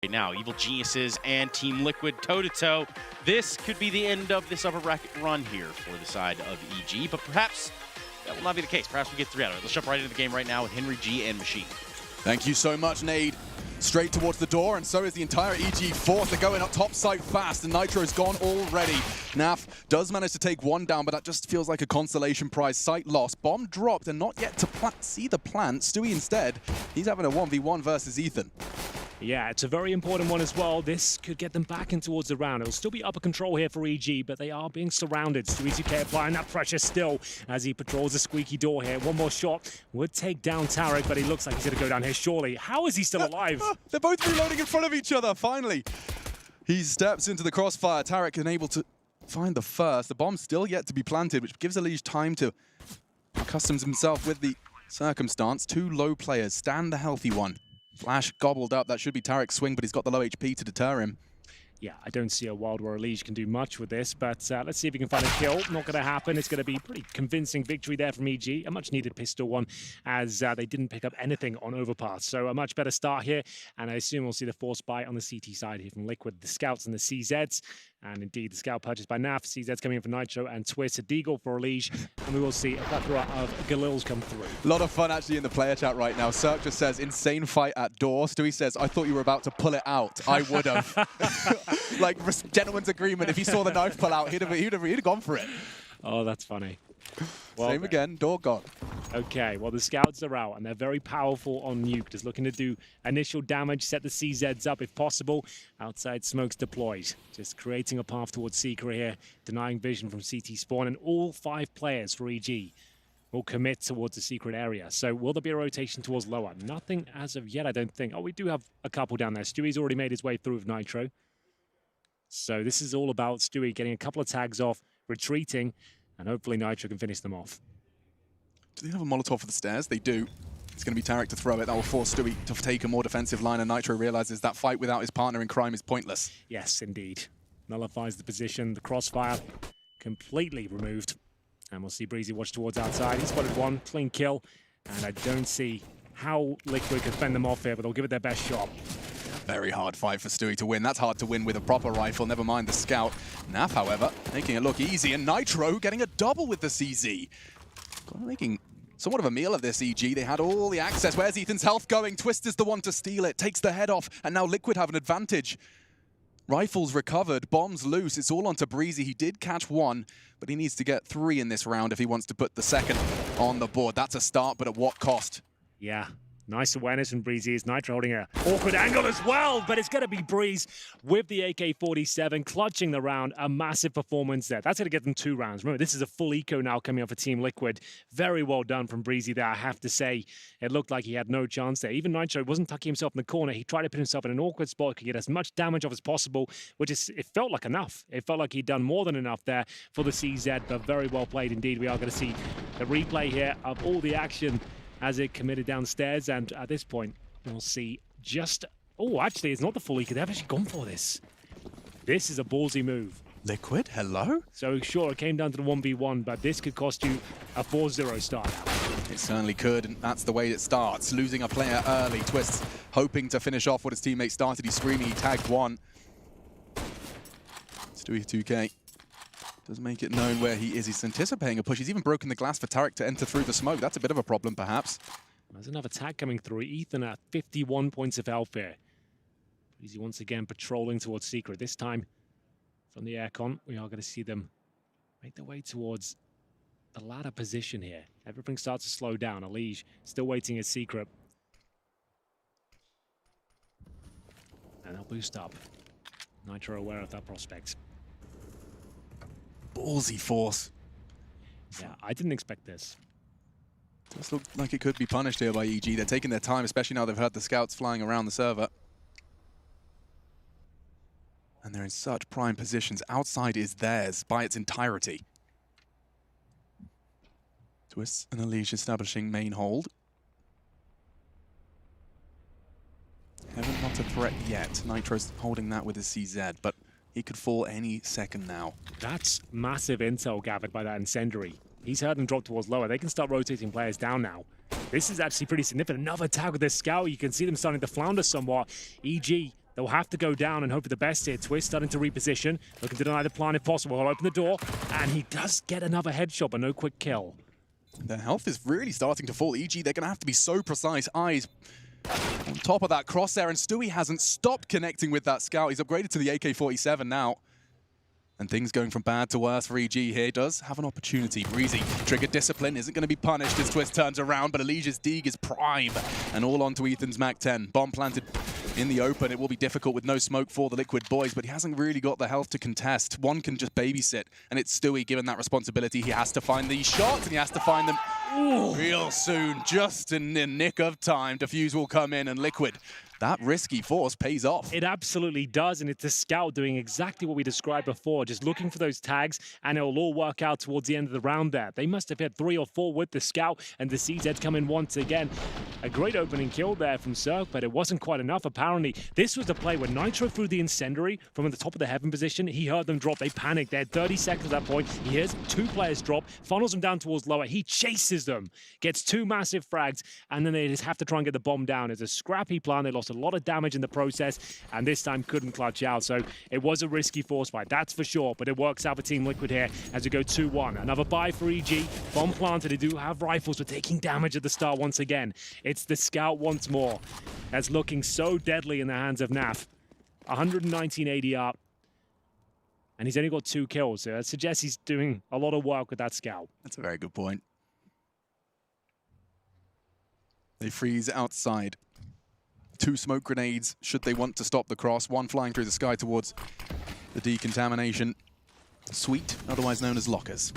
Right now, Evil Geniuses and Team Liquid toe-to-toe. This could be the end of this upper bracket run here for the side of EG, but perhaps that will not be the case. Perhaps we get 3 out of it. Let's jump right into the game right now with Henry G and Machine. Thank you so much, Nade. Straight towards the door, and so is the entire EG force. They're going up top side fast, and Nitro's gone already. Naf does manage to take one down, but that just feels like a consolation prize. Sight lost. Bomb dropped, and not yet to see the plant. Stewie instead, he's having a 1v1 versus Ethan. Yeah, it's a very important one as well. This could get them back in towards the round. It'll still be upper control here for EG, but they are being surrounded. Stewie applying that pressure still as he patrols the squeaky door here. One more shot would take down Tarek, but he looks like he's going to go down here surely. How is he still alive? They're both reloading in front of each other, finally. He steps into the crossfire. Tarek unable to find the first. The bomb's still yet to be planted, which gives Elige time to accustom himself with the circumstance. 2 low players. Stan, the healthy one. Flash gobbled up. That should be Tarek's swing, but he's got the low HP to deter him. Yeah, I don't see a world where Elige can do much with this, but let's see if he can find a kill. Not going to happen. It's going to be a pretty convincing victory there from EG. A much-needed pistol one, as they didn't pick up anything on overpass. So a much better start here, and I assume we'll see the force buy on the CT side here from Liquid, the Scouts and the CZs. And indeed, the Scout purchased by NAF, CZ's coming in for Nitro, and Twist, a Deagle for Elige, and we will see a plethora of Galils come through. A lot of fun actually in the player chat right now. Cirque just says, insane fight at door. Stewie says, I thought you were about to pull it out. I would have. Like, gentleman's agreement. If he saw the knife pull out, he'd have gone for it. Oh, that's funny. Well, same again, door gone. Okay, well, the Scouts are out, and they're very powerful on Nuke. Just looking to do initial damage, set the CZs up if possible. Outside smokes deployed. Just creating a path towards Secret here, denying vision from CT spawn, and all 5 players for EG will commit towards the secret area. So will there be a rotation towards lower? Nothing as of yet, I don't think. Oh, we do have a couple down there. Stewie's already made his way through with Nitro. So this is all about Stewie getting a couple of tags off, retreating, and hopefully Nitro can finish them off. Do they have a Molotov for the stairs? They do. It's going to be Tarek to throw it. That will force Stewie to take a more defensive line, and Nitro realizes that fight without his partner in crime is pointless. Yes, indeed. Nullifies the position. The crossfire completely removed. And we'll see Breezy watch towards outside. He spotted one. Clean kill. And I don't see how Liquid could fend them off here, but they'll give it their best shot. Very hard fight for Stewie to win. That's hard to win with a proper rifle, never mind the Scout. Naf, however, making it look easy, and Nitro getting a double with the CZ. Making somewhat of a meal of this, EG. They had all the access. Where's Ethan's health going? Twist is the one to steal it, takes the head off, and now Liquid have an advantage. Rifles recovered, bombs loose. It's all onto Breezy. He did catch 1, but he needs to get 3 in this round if he wants to put the second on the board. That's a start, but at what cost? Yeah. Nice awareness from Breezy. Is Nitro holding an awkward angle as well, but it's going to be Breeze with the AK-47, clutching the round. A massive performance there. That's going to get them 2 rounds. Remember, this is a full eco now coming up for Team Liquid. Very well done from Breezy there, I have to say. It looked like he had no chance there. Even Nitro wasn't tucking himself in the corner. He tried to put himself in an awkward spot, could get as much damage off as possible, which is, it felt like enough. It felt like he'd done more than enough there for the CZ, but very well played indeed. We are going to see the replay here of all the action as it committed downstairs, and at this point, we'll see just... Oh, actually, it's not the full eco. They've actually gone for this. This is a ballsy move. Liquid, hello? So, sure, it came down to the 1v1, but this could cost you a 4-0 start. It certainly could, and that's the way it starts. Losing a player early. Twist hoping to finish off what his teammate started. He's screaming, he tagged 1. Stewie 2K. Does make it known where he is. He's anticipating a push. He's even broken the glass for Tarek to enter through the smoke. That's a bit of a problem, perhaps. There's another tag coming through. Ethan at 51 points of health here. Easy once again patrolling towards Secret. This time from the aircon, we are going to see them make their way towards the ladder position here. Everything starts to slow down. Elige still waiting at Secret. And they'll boost up. Nitro aware of that prospect. Ballsy force. Yeah, I didn't expect this. Does look like it could be punished here by EG. They're taking their time, especially now they've heard the Scouts flying around the server. And they're in such prime positions. Outside is theirs by its entirety. Twist and Elige establishing main hold. Heaven not a threat yet. Nitro's holding that with his CZ, but he could fall any second now. That's massive intel gathered by that incendiary. He's heard them drop towards lower. They can start rotating players down now. This is actually pretty significant. Another tag with this Scout. You can see them starting to flounder somewhat. EG They'll have to go down and hope for the best here. Twist starting to reposition, looking to deny the plan if possible. He'll open the door, and he does get another headshot, but no quick kill. Their health is really starting to fall. EG, they're going to have to be so precise. Eyes on top of that crosshair, and Stewie hasn't stopped connecting with that scout. He's upgraded to the AK-47 now. And things going from bad to worse for EG here. Does have an opportunity. Breezy, trigger discipline, isn't going to be punished as Twist turns around, but Alicia's Deeg is prime. And all onto Ethan's Mac-10. Bomb planted in the open. It will be difficult with no smoke for the Liquid boys, but he hasn't really got the health to contest. One can just babysit, and it's Stewie given that responsibility. He has to find these shots, and he has to find them real soon, just in the nick of time. Defuse will come in, and Liquid, that risky force pays off. It absolutely does, and it's the scout doing exactly what we described before, just looking for those tags, and it'll all work out towards the end of the round there. They must have hit 3 or 4 with the scout, and the CZ come in once again. A great opening kill there from Cirque, but it wasn't quite enough, apparently. This was the play where Nitro threw the incendiary from the top of the heaven position. He heard them drop. They panicked. They had 30 seconds at that point. He hears 2 players drop, funnels them down towards lower. He chases them, gets 2 massive frags, and then they just have to try and get the bomb down. It's a scrappy plan. They lost a lot of damage in the process, and this time couldn't clutch out. So it was a risky force fight, that's for sure, but it works out for Team Liquid here as we go 2-1. Another buy for EG. Bomb planted. They do have rifles, but taking damage at the start once again. It's the scout once more. That's looking so deadly in the hands of Naf. 119 ADR, and he's only got 2 kills, so that suggests he's doing a lot of work with that scout. That's a very good point. They freeze outside. 2 smoke grenades, should they want to stop the cross. 1 flying through the sky towards the decontamination suite, otherwise known as lockers.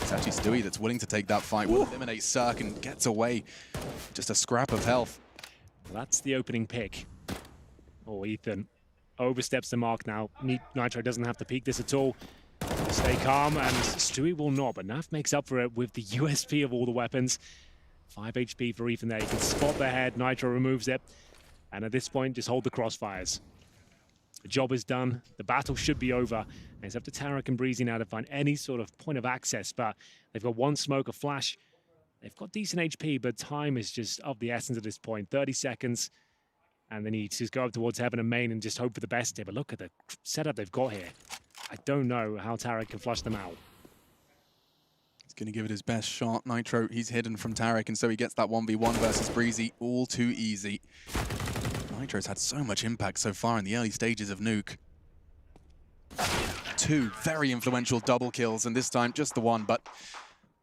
It's actually Stewie that's willing to take that fight. Will eliminate Cirque and gets away. Just a scrap of health. That's the opening pick. Oh, Ethan oversteps the mark now. Nitro doesn't have to peek this at all. Stay calm, and Stewie will not, but Naf makes up for it with the USP of all the weapons. 5 HP for Ethan there. You can spot the head. Nitro removes it. And at this point, just hold the crossfires. The job is done. The battle should be over. And it's up to Tarek and Breezy now to find any sort of point of access, but they've got 1 smoke, a flash. They've got decent HP, but time is just of the essence at this point. 30 seconds, and they need to go up towards heaven and main and just hope for the best here. But look at the setup they've got here. I don't know how Tarek can flush them out. He's going to give it his best shot. Nitro, he's hidden from Tarek, and so he gets that 1v1 versus Breezy. All too easy. Nitro's had so much impact so far in the early stages of Nuke. 2 very influential double kills, and this time just the 1, but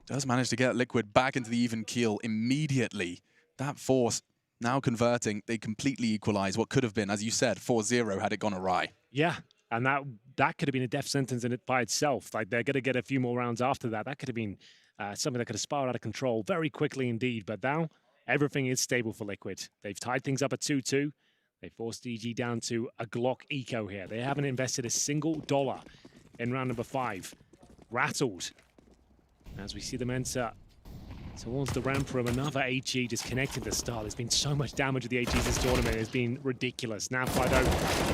does manage to get Liquid back into the even keel immediately. That force now converting, they completely equalize what could have been, as you said, 4-0 had it gone awry. Yeah, and that could have been a death sentence in it by itself. Like, they're going to get a few more rounds after that. That could have been something that could have spiraled out of control very quickly indeed. But now, everything is stable for Liquid. They've tied things up at 2-2. They forced EG down to a Glock eco here. They haven't invested a single dollar in round number 5. Rattled. As we see them enter towards the ramp room, another HE just connecting the start. There's been so much damage with the HEs this tournament. It's been ridiculous. Now Fido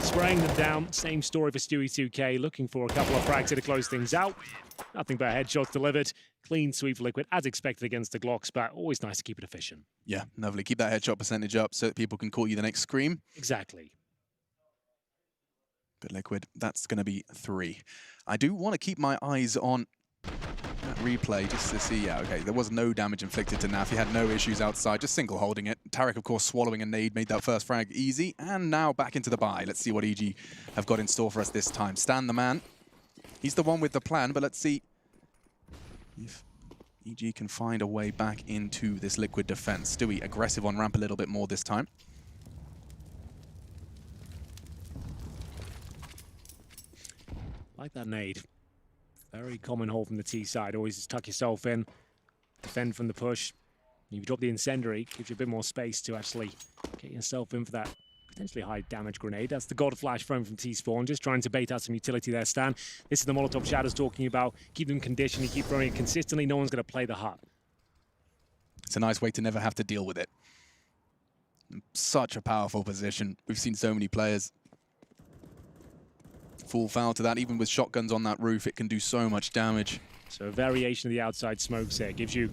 spraying them down. Same story for Stewie 2K, looking for a couple of frags to close things out. Nothing but headshots delivered. Clean sweep for Liquid, as expected against the Glocks, but always nice to keep it efficient. Yeah, lovely. Keep that headshot percentage up so that people can call you the next Scream. Exactly. But Liquid, that's going to be 3. I do want to keep my eyes on that replay just to see, yeah, okay, there was no damage inflicted to Naf. He had no issues outside, just single holding it. Tarek, of course, swallowing a nade, made that first frag easy, and now back into the buy. Let's see what EG have got in store for us this time. Stan the man. He's the one with the plan, but let's see if EG can find a way back into this Liquid defense. Stewie aggressive on ramp a little bit more this time. Like that nade. Very common hold from the T side. Always just tuck yourself in, defend from the push. You drop the incendiary, gives you a bit more space to actually get yourself in for that potentially high damage grenade. That's the God Flash thrown from T-Spawn, just trying to bait out some utility there, Stan. This is the Molotov Shadows talking about. Keep them conditioned, you keep throwing it consistently, no one's going to play the hut. It's a nice way to never have to deal with it. Such a powerful position. We've seen so many players fall foul to that. Even with shotguns on that roof, it can do so much damage. So a variation of the outside smokes here gives you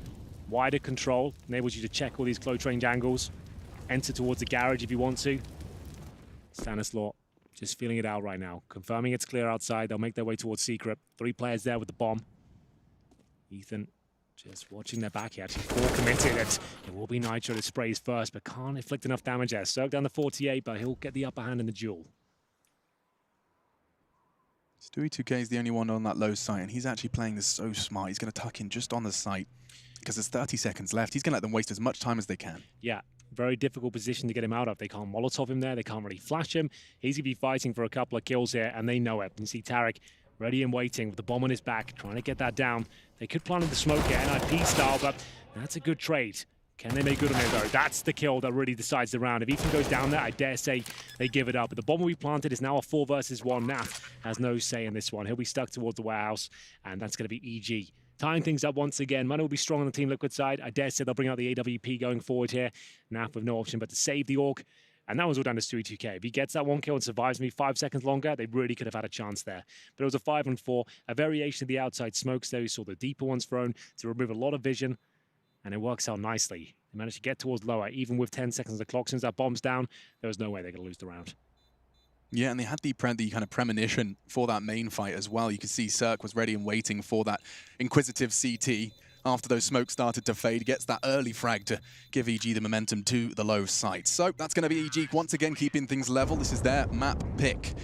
Wider control enables you to check all these close range angles. Enter towards the garage if you want to. Stanislaw just feeling it out right now. Confirming it's clear outside. They'll make their way towards Secret. 3 players there with the bomb. Ethan just watching their back here. Actually 4 committed. And it will be Nitro that sprays first, but can't inflict enough damage there. Cirque down to 48, but he'll get the upper hand in the duel. Stewie 2K is the only one on that low site, and he's actually playing this so smart. He's going to tuck in just on the site because there's 30 seconds left. He's going to let them waste as much time as they can. Yeah, very difficult position to get him out of. They can't Molotov him there. They can't really flash him. He's going to be fighting for a couple of kills here, and they know it. You see Tarek ready and waiting with the bomb on his back, trying to get that down. They could plant in the smoke here, NIP style, but that's a good trade. Can they make good on it, though? That's the kill that really decides the round. If Ethan goes down there, I dare say they give it up. But the bomb we planted is now a 4 versus 1. Naf has no say in this one. He'll be stuck towards the warehouse, and that's going to be EG. Tying things up once again. Money will be strong on the Team Liquid side. I dare say they'll bring out the AWP going forward here. Naf with no option but to save the Orc. And that was all down to Stewie 2K. If he gets that 1 kill and survives me 5 seconds longer, they really could have had a chance there. But it was a 5-on-4, a variation of the outside smokes there. You saw the deeper ones thrown to remove a lot of vision, and it works out nicely. They managed to get towards lower, even with 10 seconds of the clock. Since that bomb's down, there was no way they're going to lose the round. Yeah, and they had the kind of premonition for that main fight as well. You could see Cirque was ready and waiting for that inquisitive CT. After those smokes started to fade, gets that early frag to give EG the momentum to the low site. So that's going to be EG once again keeping things level. This is their map pick,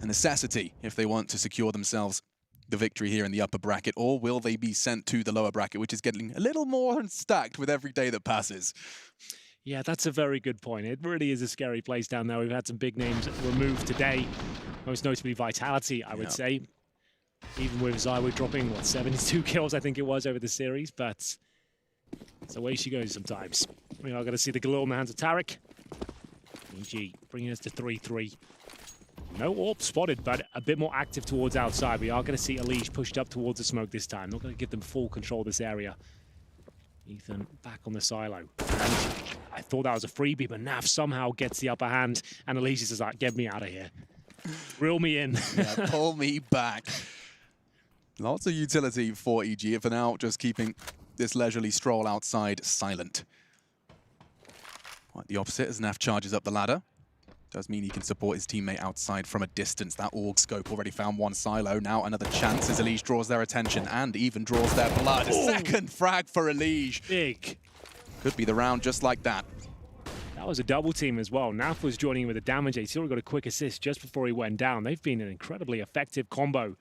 a necessity if they want to secure themselves the victory here in the upper bracket, or will they be sent to the lower bracket, which is getting a little more stacked with every day that passes? Yeah, that's a very good point. It really is a scary place down there. We've had some big names removed today, most notably Vitality, I would say. Even with Zywood dropping, what, 72 kills, I think it was, over the series, but it's the way she goes sometimes. We are going to see the Galil in the hands of Tarek. EG bringing us to 3-3. No AWP spotted, but a bit more active towards outside. We are going to see Elige pushed up towards the smoke this time. Not going to give them full control of this area. Ethan back on the silo. And I thought that was a freebie, but Naf somehow gets the upper hand, and Elige is like, get me out of here. Reel me in. Yeah, pull me back. Lots of utility for EG for now, just keeping this leisurely stroll outside silent. Quite the opposite as Naf charges up the ladder. Does mean he can support his teammate outside from a distance. That AUG scope already found 1 silo. Now another chance as Elige draws their attention and even draws their blood. A second frag for Elige. Big. Could be the round just like that. That was a double team as well. Naf was joining with a damage ace. He already got a quick assist just before he went down. They've been an incredibly effective combo.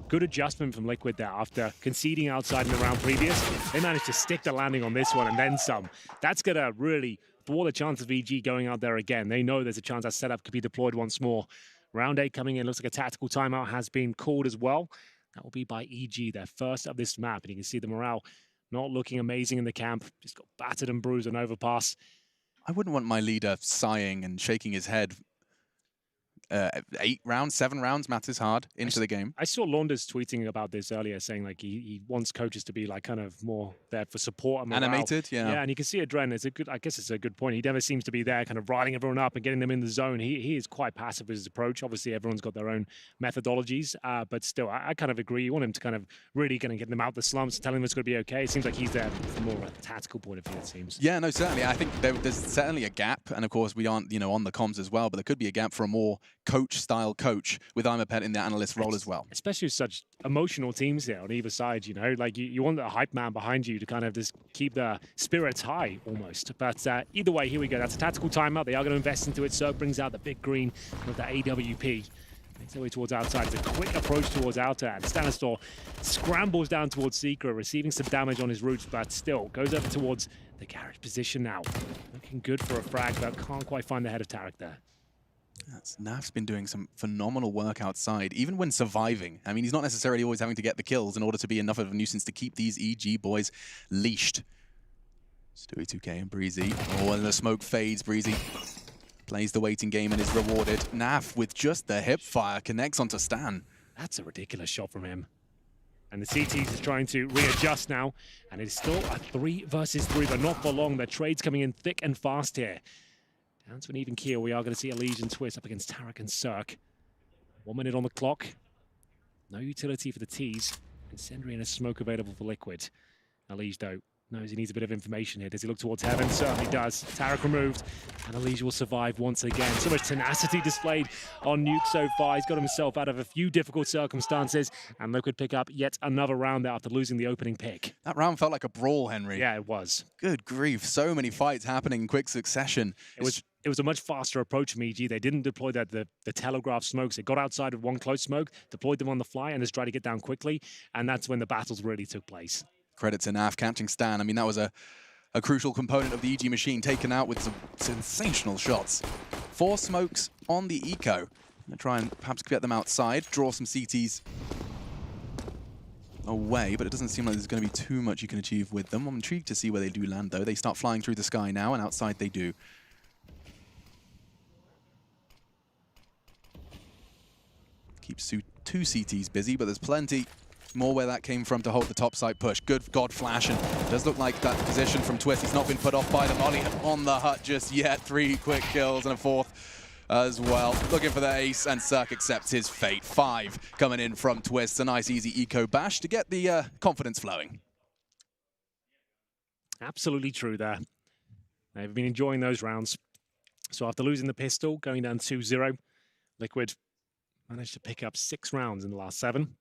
Good adjustment from Liquid there. After conceding outside in the round previous, they managed to stick the landing on this one and then some. That's going to really thwart the chance of EG going out there again. They know there's a chance that setup could be deployed once more. Round 8 coming in. Looks like a tactical timeout has been called as well. That will be by EG, their first of this map. And you can see the morale not looking amazing in the camp. Just got battered and bruised on overpass. I wouldn't want my leader sighing and shaking his head. 8 rounds, 7 rounds matters hard into the game. I saw Launders tweeting about this earlier, saying like he wants coaches to be like kind of more there for support and morale. Animated, yeah. Yeah, and you can see Adren. It's a good. I guess it's a good point. He never seems to be there, kind of riling everyone up and getting them in the zone. He is quite passive with his approach. Obviously, everyone's got their own methodologies, but still, I kind of agree. You want him to kind of really kind of get them out the slumps, telling them it's going to be okay. It seems like he's there from more of a tactical point of view. It seems. Yeah, no, certainly. I think there's certainly a gap, and of course we aren't, on the comms as well. But there could be a gap for a more coach-style coach with Imapet in the analyst role as well. Especially with such emotional teams here on either side, like you want a hype man behind you to kind of just keep the spirits high almost. But either way, here we go. That's a tactical timeout. They are going to invest into it. Cirque brings out the big green with the AWP. Makes their way towards outside. It's a quick approach towards outer, and Stanislaw scrambles down towards Secret, receiving some damage on his roots, but still goes over towards the garage position now. Looking good for a frag, but can't quite find the head of Tarek there. Naf's been doing some phenomenal work outside, even when surviving. I mean, he's not necessarily always having to get the kills in order to be enough of a nuisance to keep these EG boys leashed. Stewie 2K and Breezy. Oh, and the smoke fades. Breezy plays the waiting game and is rewarded. Naf, with just the hip fire, connects onto Stan. That's a ridiculous shot from him. And the CTs is trying to readjust now, and it is still a 3 versus 3, but not for long. The trade's coming in thick and fast here. Down to an even keel. We are going to see a Legion twist up against Tarek and Cirque. 1 minute on the clock. No utility for the T's. Incendiary and a smoke available for Liquid. Elige, though, knows he needs a bit of information here. Does he look towards heaven? Certainly does. Tarek removed, and Elijah will survive once again. So much tenacity displayed on Nuke so far. He's got himself out of a few difficult circumstances, and Liquid pick up yet another round there after losing the opening pick. That round felt like a brawl, Henry. Yeah, it was. Good grief. So many fights happening in quick succession. It was a much faster approach from EG. They didn't deploy the telegraph smokes. They got outside of one close smoke, deployed them on the fly, and just tried to get down quickly. And that's when the battles really took place. Credit to NAF catching Stan. I mean, that was a crucial component of the EG machine, taken out with some sensational shots. 4 smokes on the eco. I'm gonna try and perhaps get them outside, draw some CTs away, but it doesn't seem like there's going to be too much you can achieve with them. I'm intrigued to see where they do land, though. They start flying through the sky now, and outside they do. Keeps 2 CTs busy, but there's plenty more where that came from to hold the top side push. Good God flash, and it does look like that position from Twist. He's not been put off by the molly on the hut just yet. 3 quick kills and a 4th as well. Looking for the ace, and Cirque accepts his fate. 5 coming in from Twist. A nice easy eco bash to get the confidence flowing. Absolutely true there. They've been enjoying those rounds. So after losing the pistol, going down 2-0, Liquid managed to pick up 6 rounds in the last 7.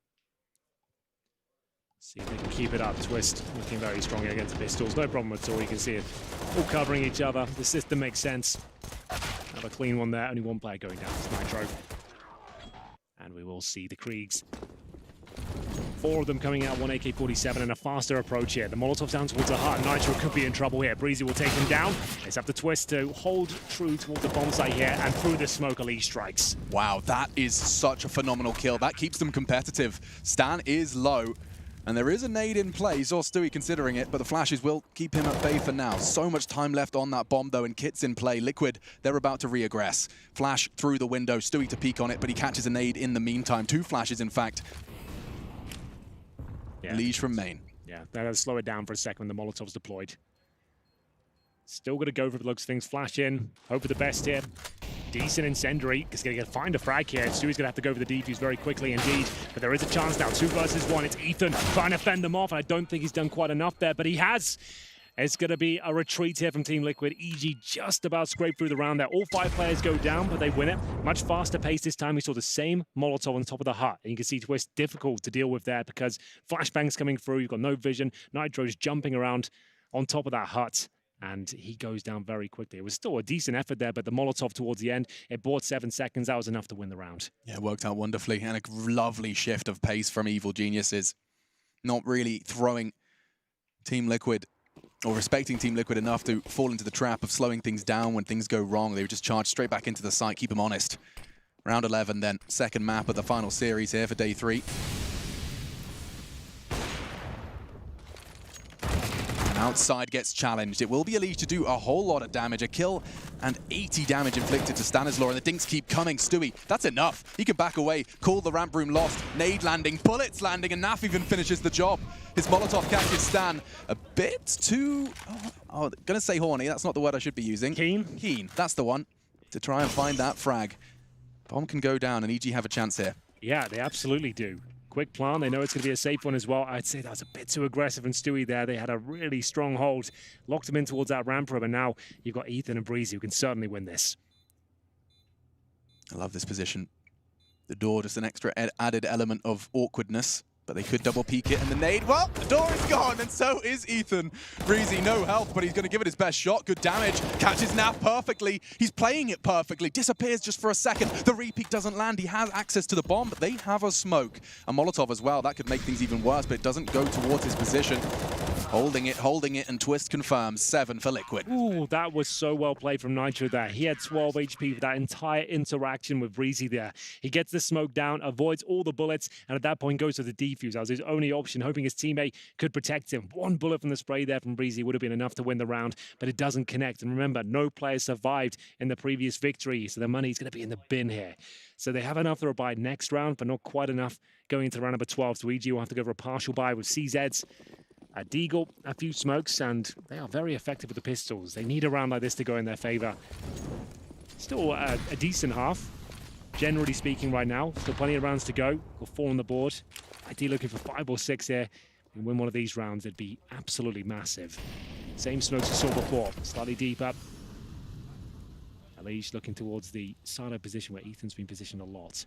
See if they can keep it up. Twist looking very strong against the pistols. No problem at all. You can see it all covering each other. The system makes sense. Have a clean one there. Only one player going down. It's Nitro. And we will see the Kriegs. 4 of them coming out, 1 AK-47 and a faster approach here. The Molotov's down towards the hut. Nitro could be in trouble here. Breezy will take him down. It's up to Twist to hold true towards the bomb site here, and through the smoke, Elise strikes. Wow, that is such a phenomenal kill. That keeps them competitive. Stan is low, and there is a nade in play. Saw Stewie considering it, but the flashes will keep him at bay for now. So much time left on that bomb, though, and Kit's in play. Liquid, they're about to reaggress. Flash through the window. Stewie to peek on it, but he catches a nade in the meantime. 2 flashes, in fact. Yeah. Liege from main. Yeah, that'll slow it down for a second when the Molotov's deployed. Still going to go for the looks of things. Flash in. Hope for the best here. Decent incendiary. He's going to find a frag here. Stewie's going to have to go for the defuse very quickly indeed. But there is a chance now. 2 versus 1. It's Ethan trying to fend them off. And I don't think he's done quite enough there, but he has. It's going to be a retreat here from Team Liquid. EG just about scraped through the round there. All 5 players go down, but they win it. Much faster pace this time. We saw the same Molotov on top of the hut. And you can see Twist difficult to deal with there because flashbangs coming through. You've got no vision. Nitro's jumping around on top of that hut. And he goes down very quickly. It was still a decent effort there, but the Molotov towards the end, it bought 7 seconds. That was enough to win the round. Yeah, it worked out wonderfully. And a lovely shift of pace from Evil Geniuses. Not really throwing Team Liquid or respecting Team Liquid enough to fall into the trap of slowing things down when things go wrong. They would just charge straight back into the site, keep them honest. Round 11 then, second map of the final series here for day 3. Outside gets challenged. It will be Elise to do a whole lot of damage. A kill and 80 damage inflicted to Stanislaw, and the dinks keep coming. Stewie, that's enough. He can back away. Call the ramp room lost. Nade landing, bullets landing, and Naf even finishes the job. His Molotov catches Stan a bit too... gonna say horny. That's not the word I should be using. Keen? Keen, that's the one. To try and find that frag. Bomb can go down, and EG have a chance here. Yeah, they absolutely do. Quick plan. They know it's going to be a safe one as well. I'd say that was a bit too aggressive and Stewie there. They had a really strong hold. Locked him in towards that ramp room, and now you've got Ethan and Breezy who can certainly win this. I love this position. The door, just an extra added element of awkwardness. But they could double peek it, and the nade, well, the door is gone, and so is Ethan. Breezy, no health, but he's going to give it his best shot. Good damage, catches Naf perfectly. He's playing it perfectly, disappears just for a second. The repeat doesn't land. He has access to the bomb, but they have a smoke. A Molotov as well. That could make things even worse, but it doesn't go towards his position. Holding it, and Twist confirms 7 for Liquid. Ooh, that was so well played from Nitro there. He had 12 HP for that entire interaction with Breezy there. He gets the smoke down, avoids all the bullets, and at that point goes to the defuse. That was his only option, hoping his teammate could protect him. 1 bullet from the spray there from Breezy would have been enough to win the round, but it doesn't connect. And remember, no player survived in the previous victory, so the money's going to be in the bin here. So they have enough to buy next round, but not quite enough going into round number 12. So EG will have to go for a partial buy with CZs. A Deagle, a few smokes, and they are very effective with the pistols. They need a round like this to go in their favor. Still a decent half, generally speaking right now. Still plenty of rounds to go. Got 4 on the board. Ideally looking for 5 or 6 here. and win one of these rounds, it'd be absolutely massive. Same smokes you saw before, slightly deeper. Alish looking towards the silo position where Ethan's been positioned a lot.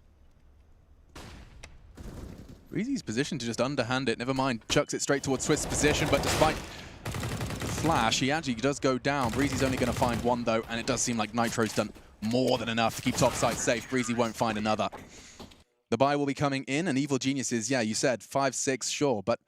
Breezy's position to just underhand it, never mind, chucks it straight towards Swift's position, but despite the flash, he actually does go down. Breezy's only going to find one though, and it does seem like Nitro's done more than enough to keep topside safe. Breezy won't find another. The buy will be coming in, and Evil Geniuses, yeah, you said 5-6, sure, but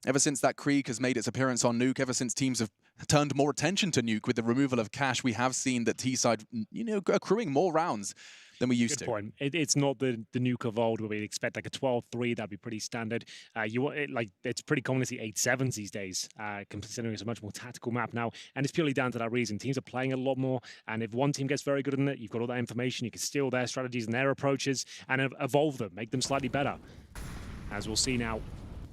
ever since that Krieg has made its appearance on Nuke, ever since teams have turned more attention to Nuke with the removal of Cash, we have seen that T-side, you know, accruing more rounds than we used to. Good point. It's not the Nuke of old where we expect like a 12-3. That'd be pretty standard. It's pretty common to see 8-7s these days, considering it's a much more tactical map now. And it's purely down to that reason. Teams are playing a lot more, and if one team gets very good in it, you've got all that information. You can steal their strategies and their approaches and evolve them, make them slightly better. As we'll see now,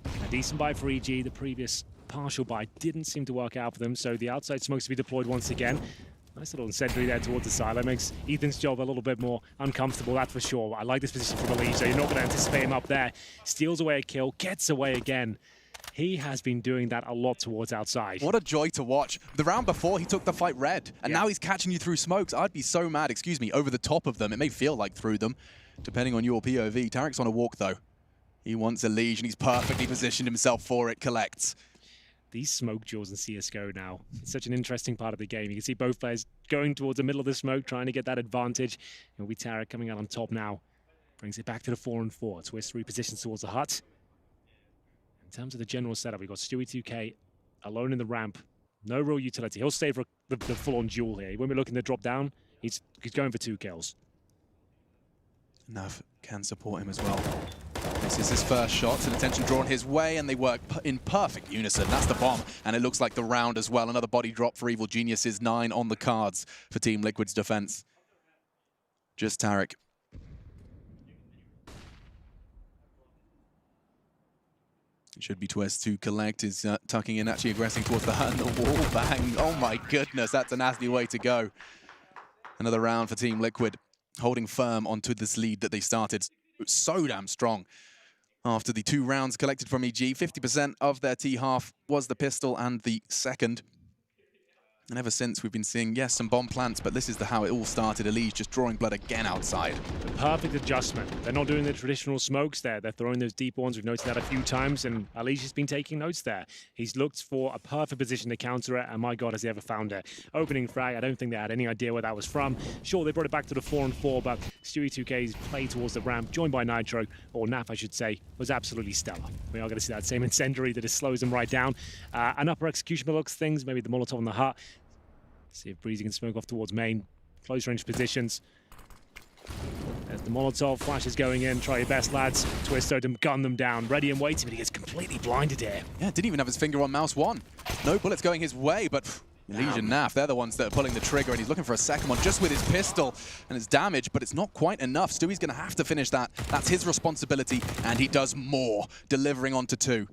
a decent buy for EG. The previous partial buy didn't seem to work out for them, so the outside smokes to be deployed once again. Nice little sentry there towards the side. That makes Ethan's job a little bit more uncomfortable, that's for sure. I like this position from Alish, so you're not going to anticipate him up there. Steals away a kill, gets away again. He has been doing that a lot towards outside. What a joy to watch. The round before, he took the fight red, and now he's catching you through smokes. I'd be so mad, excuse me, over the top of them. It may feel like through them, depending on your POV. Tarek's on a walk, though. He wants a leash, and he's perfectly positioned himself for it. Collects. These smoke duels in CSGO now, it's such an interesting part of the game. You can see both players going towards the middle of the smoke, trying to get that advantage. It'll be Tarek coming out on top now. Brings it back to the 4-4. Twist repositions towards the hut. In terms of the general setup, we've got Stewie2K alone in the ramp. No real utility. He'll stay for the full-on duel here. He won't be looking to drop down. He's going for 2 kills. Nav can support him as well. This is his first shot, and attention drawn his way, and they work in perfect unison. That's the bomb, and it looks like the round as well. Another body drop for Evil Geniuses, 9 on the cards for Team Liquid's defense. Just Tarek. It should be Twist to collect, is tucking in, actually aggressing towards the hut, and the wall bang. Oh my goodness, that's a nasty way to go. Another round for Team Liquid, holding firm onto this lead that they started so damn strong. After the 2 rounds collected from EG, 50% of their T-half was the pistol and the second. And ever since, we've been seeing, yes, some bomb plants, but this is how it all started. Alish just drawing blood again outside. The perfect adjustment. They're not doing the traditional smokes there. They're throwing those deep ones. We've noticed that a few times, and Alish has been taking notes there. He's looked for a perfect position to counter it, and my God, has he ever found it. Opening frag, I don't think they had any idea where that was from. Sure, they brought it back to the 4-4, but Stewie2K's play towards the ramp, joined by Nitro, or Naf, I should say, was absolutely stellar. We are going to see that same incendiary that just slows them right down. An upper execution looks things, maybe the Molotov on the hut. See if Breezy can smoke off towards main. Close range positions. There's the Molotov. Flash is going in. Try your best, lads. Twisto to gun them down. Ready and waiting, but he gets completely blinded here. Yeah, didn't even have his finger on mouse 1. No bullets going his way, but Alish and Naf, they're the ones that are pulling the trigger, and he's looking for a second one just with his pistol, and it's damage, but it's not quite enough. Stewie's going to have to finish that. That's his responsibility, and he does more, delivering onto 2.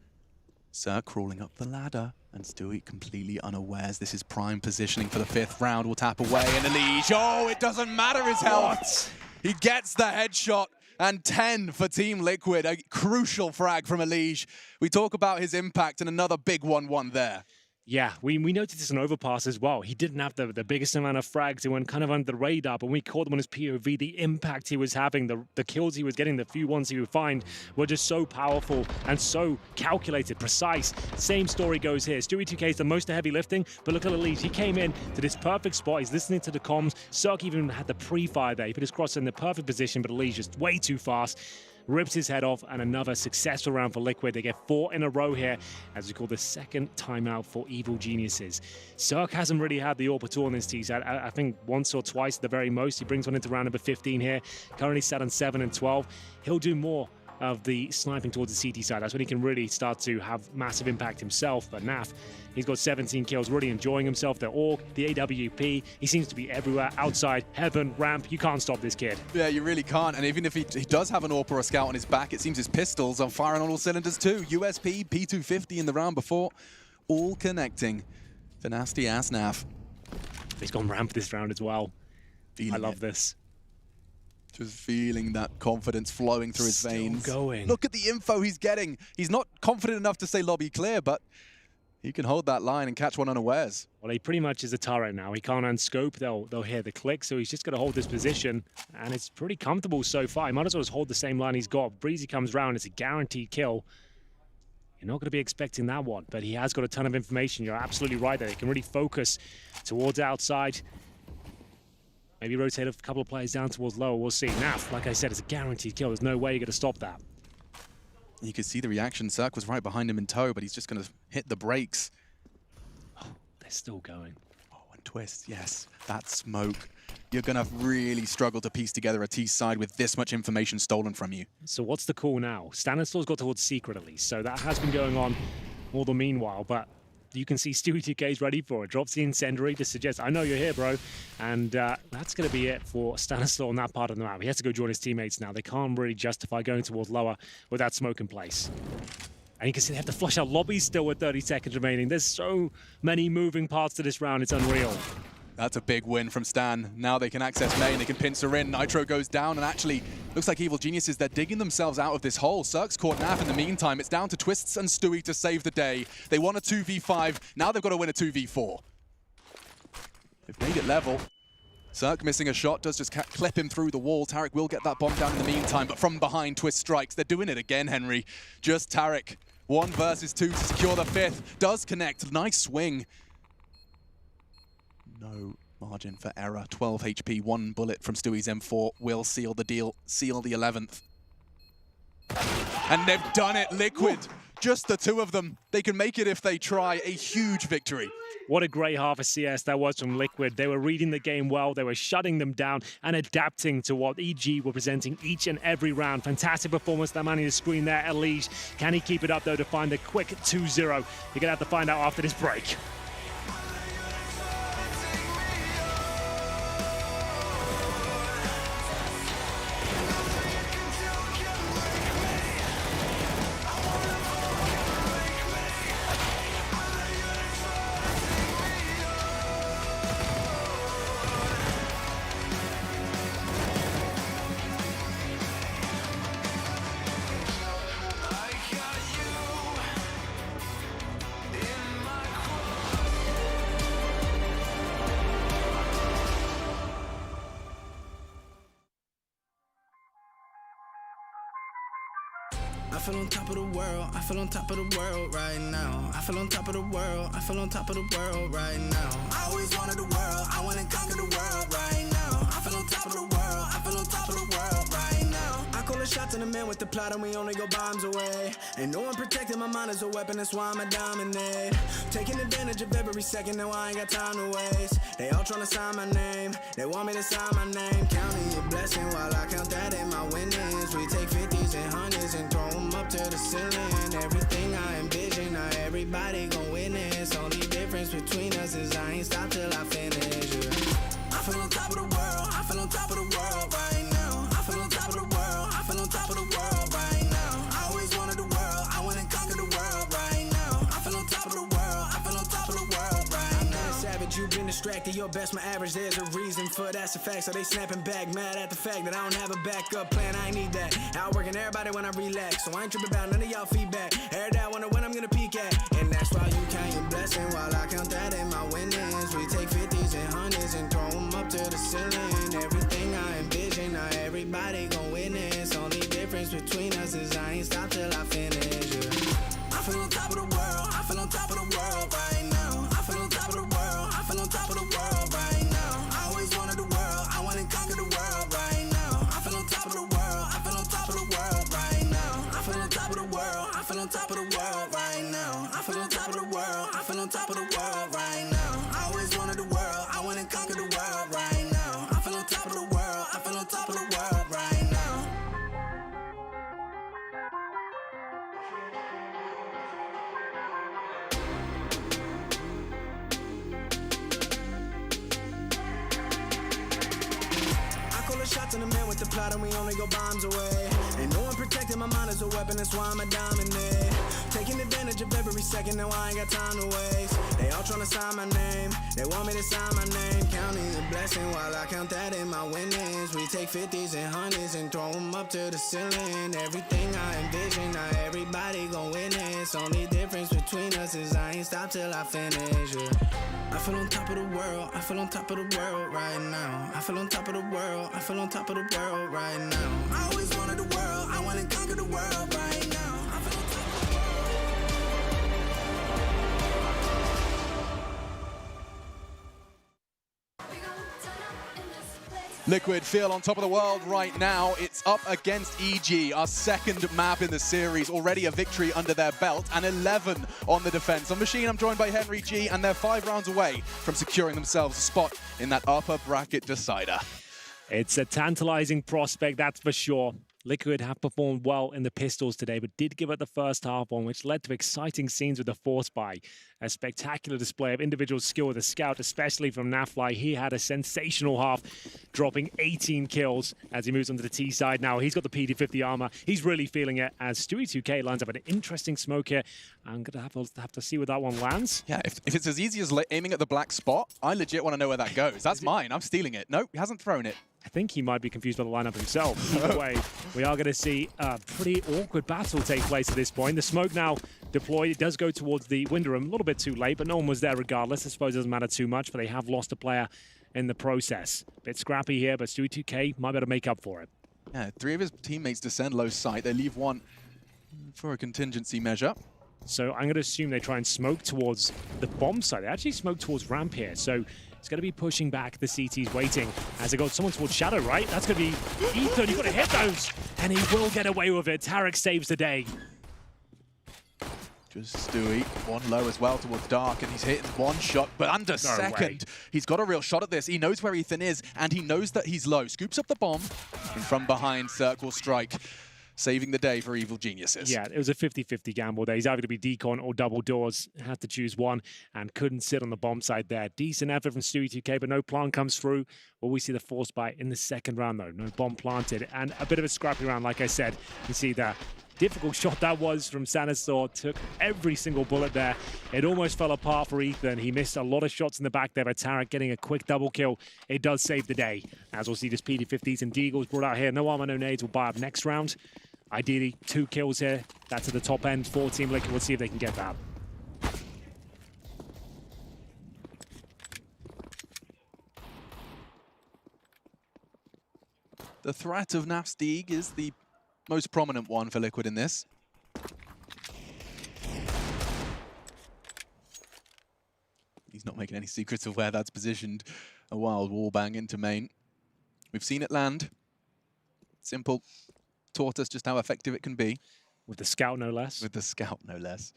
Sir crawling up the ladder, and Stewie completely unawares. This is prime positioning for the 5th round. Will tap away, and Alish, oh, it doesn't matter his health. He gets the headshot, and 10 for Team Liquid. A crucial frag from Alish. We talk about his impact, and another big 1-1 there. Yeah, we noticed this in Overpass as well. He didn't have the biggest amount of frags. He went kind of under the radar, but when we caught him on his POV, the impact he was having, the kills he was getting, the few ones he would find were just so powerful and so calculated, precise. Same story goes here. Stewie2K is the most of heavy lifting, but look at Alish. He came in to this perfect spot. He's listening to the comms. Cirque even had the pre-fire there. He put his cross in the perfect position, but Alish just way too fast. Rips his head off, and another successful round for Liquid. They get 4 in a row here, as we call the second timeout for Evil Geniuses. Cirque hasn't really had the AWP at all in this team. I think once or twice at the very most. He brings one into round number 15 here. Currently set on 7 and 12. He'll do more of the sniping towards the CT side. That's when he can really start to have massive impact himself. But Naf, he's got 17 kills, really enjoying himself. The AWP, the AWP, he seems to be everywhere, outside, heaven, ramp. You can't stop this kid. Yeah, you really can't. And even if he does have an AWP or a scout on his back, it seems his pistols are firing on all cylinders too. USP, P250 in the round before, all connecting for nasty ass Naf. He's gone ramp this round as well. I love this. Just feeling that confidence flowing through his veins. Going. Look at the info he's getting. He's not confident enough to say lobby clear, but he can hold that line and catch one unawares. Well, he pretty much is a turret now. He can't unscope. They'll hear the click, so he's just got to hold this position, and it's pretty comfortable so far. He might as well just hold the same line he's got. Breezy comes round. It's a guaranteed kill. You're not going to be expecting that one, but he has got a ton of information. You're absolutely right there. He can really focus towards outside. Maybe rotate a couple of players down towards lower. We'll see. Naf, like I said, it's a guaranteed kill. There's no way you're going to stop that. You could see the reaction. Cirque was right behind him in tow, but he's just going to hit the brakes. Oh, they're still going. Oh, and Twist, yes. That smoke. You're going to really struggle to piece together a T side with this much information stolen from you. So what's the call now? Stanislav's got towards secret at least, so that has been going on all the meanwhile, but you can see Stewie 2K's ready for it. Drops the incendiary to suggest, I know you're here, bro. And that's going to be it for Stanislav on that part of the map. He has to go join his teammates now. They can't really justify going towards lower with that smoke in place. And you can see they have to flush out lobbies still with 30 seconds remaining. There's so many moving parts to this round, it's unreal. That's a big win from Stan. Now they can access main, they can pincer in. Nitro goes down, and actually, looks like Evil Geniuses, they're digging themselves out of this hole. Cirque's caught Naf in the meantime. It's down to Twists and Stewie to save the day. They won a 2v5, now they've got to win a 2v4. They've made it level. Cirque missing a shot, does just clip him through the wall. Tarek will get that bomb down in the meantime, but from behind, Twist strikes. They're doing it again, Henry. Just Tarek. 1 versus 2 to secure the 5th. Does connect, nice swing. No margin for error. 12 HP, 1 bullet from Stewie's M4 will seal the deal, seal the 11th. And they've done it, Liquid. Just the 2 of them. They can make it if they try. A huge victory. What a great half of CS that was from Liquid. They were reading the game well. They were shutting them down and adapting to what EG were presenting each and every round. Fantastic performance. That man on the screen there, Elige. Can he keep it up, though, to find the quick 2-0? You're going to have to find out after this break. I feel on top of the world, I feel on top of the world right now. I feel on top of the world, I feel on top of the world right now. I always wanted the world, I want to conquer the world right now. I feel on top of the world, I feel on top of the world right now. I call the shots in the man with the plot and we only go bombs away. Ain't no one protecting my mind as a weapon, that's why I'm a dominate. Taking advantage of every second, now I ain't got time to waste. They all trying to sign my name, they want me to sign my name. Counting your blessing while I count that in my winnings. We take 50s and 100s and throw them up to the ceiling. Everything I envision, now everybody gon' witness. Only difference between us is I ain't stopped till I finish. Yeah. I feel on top of the world, I feel on top of the world right now. I feel on top of the world, I feel on top of the world right now. I always wanted the world, I wanna conquer the world right now. I feel on top of the world, I feel on top of the world right now. I'm savage, you've been distracted, your best my average. There's a reason for that's a fact, so they snapping back, mad at the fact that I don't have a backup plan. I ain't need that. Outworking everybody when I relax, so I ain't tripping about none of y'all feedback. Heard that wonder when I'm gonna peak at, and that's why you count your blessing while I count that in my winnings. We take 50s and 100s and throw them up to the ceiling. Everything I envision, now everybody gon' witness. Only difference between us is I ain't stopped till I finish. Yeah. I feel on top of the world, I feel on top of the world right now. I feel on top of the world, I feel on top of the world right now. I always wanted the world, I wanna conquer the world right now. I feel on top of the world, I feel on top of the world right now. I feel on top of the world, I feel on top of the world right now. I feel on top of the world, I feel on top of the world right now. I always wanted the world, I wanna conquer the world right now. I feel on top of the world, I feel on top of the world right now. Shots in the man with the plot and we only go bombs away. Ain't no one protecting my mind as a weapon, that's why I'm a dominate. Taking advantage of every second, now I ain't got time to waste. They all trying to sign my name, they want me to sign my name. Counting your blessings. guessing while I count that in my winnings. We take 50s and 100s and throw them up to the ceiling. Everything I envision, now everybody gon' witness. Only difference between us is I ain't stop till I finish, yeah. I feel on top of the world, I feel on top of the world right now. I feel on top of the world, I feel on top of the world right now. I always wanted the world, I wanna conquer the world right now. I feel on top of the world. Liquid feel on top of the world right now. It's up against EG, our second map in the series. Already a victory under their belt and 11 on the defense. On Machine, I'm joined by Henry G, and they're 5 rounds away from securing themselves a spot in that upper bracket decider. It's a tantalizing prospect, that's for sure. Liquid have performed well in the pistols today, but did give it the first half on, which led to exciting scenes with the force buy. A spectacular display of individual skill with the scout, especially from Nafly. He had a sensational half, dropping 18 kills as he moves onto the T side. Now he's got the PD-50 armor. He's really feeling it as Stewie2K lines up an interesting smoke here. I'm going to have to see where that one lands. Yeah, if it's as easy as aiming at the black spot, I legit want to know where that goes. That's mine. I'm stealing it. Nope, he hasn't thrown it. I think he might be confused by the lineup himself. Either way, we are going to see a pretty awkward battle take place at this point. The smoke now deployed. It does go towards the window room. A little bit too late, but no one was there regardless. I suppose it doesn't matter too much, but they have lost a player in the process. Bit scrappy here, but Stewie2K might be able to make up for it. Yeah, 3 of his teammates descend low sight. They leave 1 for a contingency measure. So I'm going to assume they try and smoke towards the bomb side. They actually smoke towards ramp here. So it's going to be pushing back. The CT's waiting as they go someone towards Shadow, right? That's going to be Ethan. You've got to hit those. And he will get away with it. Tarek saves the day. Just Stewie, 1 low as well towards Dark, and he's hitting 1 shot, but under second. He's got a real shot at this. He knows where Ethan is, and he knows that he's low. Scoops up the bomb, and from behind, Circle Strike. Saving the day for Evil Geniuses. Yeah, it was a 50-50 gamble there. He's either going to be decon or double doors. Had to choose one and couldn't sit on the bomb side there. Decent effort from Stewie2K, but no plant comes through. Will we see the force buy in the second round, though? No bomb planted. And a bit of a scrappy round, like I said. You see that difficult shot that was from Sanasaur. Took every single bullet there. It almost fell apart for Ethan. He missed a lot of shots in the back there, but Tarek getting a quick double kill. It does save the day. As we'll see, this PD-50s and Deagles brought out here. No armor, no nades will buy up next round. Ideally, 2 kills here. That's at the top end for Team Liquid. We'll see if they can get that. The threat of Nafsteeg is the most prominent one for Liquid in this. He's not making any secrets of where that's positioned. A wild wallbang into main. We've seen it land. Simple. Taught us just how effective it can be. With the scout, no less. With the scout, no less.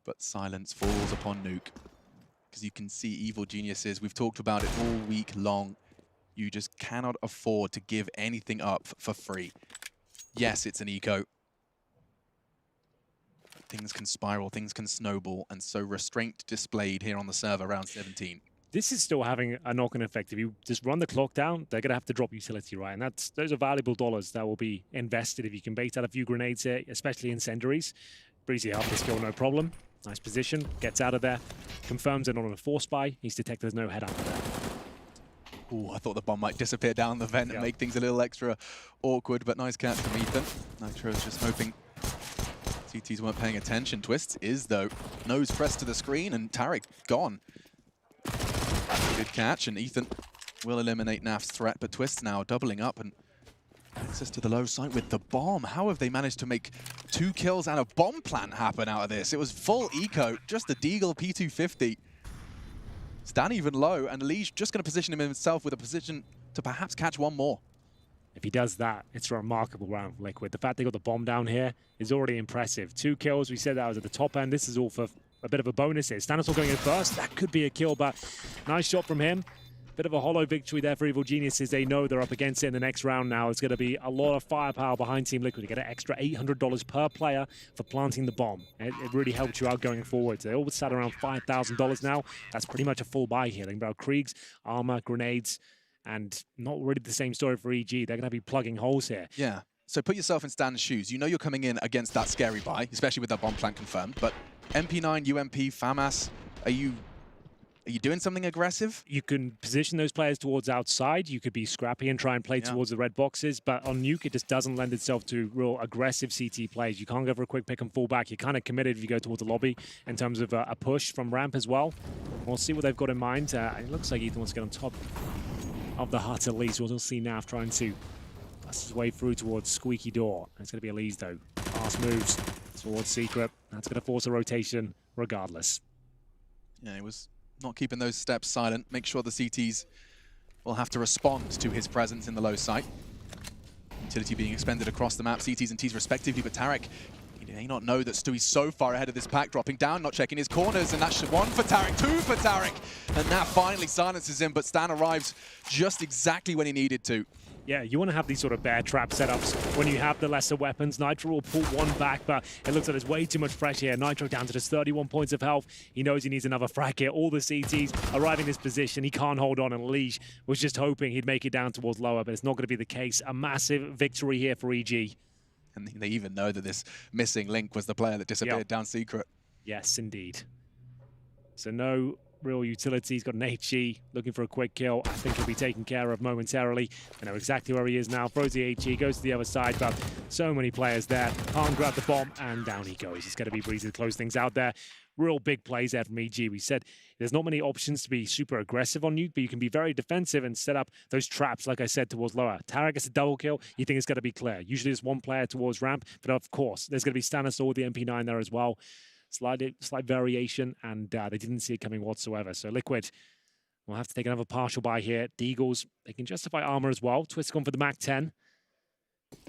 But silence falls upon Nuke. Because you can see Evil Geniuses. We've talked about it all week long. You just cannot afford to give anything up for free. Yes, it's an eco. Things can spiral, things can snowball, and so restraint displayed here on the server round 17. This is still having a knock-on effect. If you just run the clock down, they're going to have to drop utility, right? And those are valuable dollars that will be invested if you can bait out a few grenades here, especially incendiaries. Breezy half this kill, no problem. Nice position, gets out of there, confirms it on a force buy. He's detected there's no head under there. Ooh, I thought the bomb might disappear down the vent and make things a little extra awkward, but nice catch from Ethan. Nitro's just hoping CTs weren't paying attention. Twists is, though. Nose pressed to the screen, and Tarek gone. Good catch, and Ethan will eliminate Naf's threat, but Twists now doubling up and access to the low site with the bomb. How have they managed to make 2 kills and a bomb plant happen out of this? It was full eco, just a Deagle P250. Stan even low, and Lee's just going to position him himself with a position to perhaps catch 1 more. If he does that, it's a remarkable round for Liquid. The fact they got the bomb down here is already impressive. 2 kills, we said that was at the top end. This is all for a bit of a bonus here. Stanislaw going in first, that could be a kill, but nice shot from him. Bit of a hollow victory there for Evil Geniuses. They know they're up against it in the next round now. It's going to be a lot of firepower behind Team Liquid to get an extra $800 per player for planting the bomb. It really helps you out going forward. They all sat around $5,000 now. That's pretty much a full buy here. Think about Kriegs, armor, grenades, and not really the same story for EG. They're going to be plugging holes here. Yeah. So put yourself in Stan's shoes. You know you're coming in against that scary buy, especially with that bomb plant confirmed. But MP9, UMP, FAMAS, are you Are you doing something aggressive? You can position those players towards outside. You could be scrappy and try and play towards the red boxes. But on Nuke, it just doesn't lend itself to real aggressive CT plays. You can't go for a quick pick and fall back. You're kind of committed if you go towards the lobby in terms of a push from ramp as well. We'll see what they've got in mind. It looks like Ethan wants to get on top of the hut at least. We'll see Naf trying to bust his way through towards Squeaky Door. It's going to be Elise though. Fast moves towards Secret. That's going to force a rotation regardless. Yeah, he was not keeping those steps silent. Make sure the CTs will have to respond to his presence in the low site. Utility being expended across the map, CTs and Ts respectively, but Tarek, he may not know that Stewie's so far ahead of this pack, dropping down, not checking his corners, and that's one for Tarek, two for Tarek, and that finally silences him, but Stan arrives just exactly when he needed to. Yeah, you want to have these sort of bear trap setups when you have the lesser weapons. Nitro will pull one back, but it looks like there's way too much pressure here. Nitro down to just 31 points of health. He knows he needs another frag here. All the CTs arriving in this position. He can't hold on, and Leash was just hoping he'd make it down towards lower, but it's not going to be the case. A massive victory here for EG. And they even know that this missing link was the player that disappeared down Secret. Yes, indeed. So no real utility. He's got an HE looking for a quick kill. I think he'll be taken care of momentarily. I know exactly where he is now. Throws the HE, goes to the other side, but so many players there. Can't grab the bomb, and down he goes. It's going to be Breezy to close things out there. Real big plays there from EG. We said there's not many options to be super aggressive on Nuke, but you can be very defensive and set up those traps, like I said, towards lower. Tarek gets a double kill. You think it's going to be clear. Usually there's one player towards ramp, but of course, there's going to be Stannis with the MP9 there as well. Slight variation, and they didn't see it coming whatsoever. So Liquid will have to take another partial buy here. Deagles, they can justify armor as well. Twist gone for the Mac 10.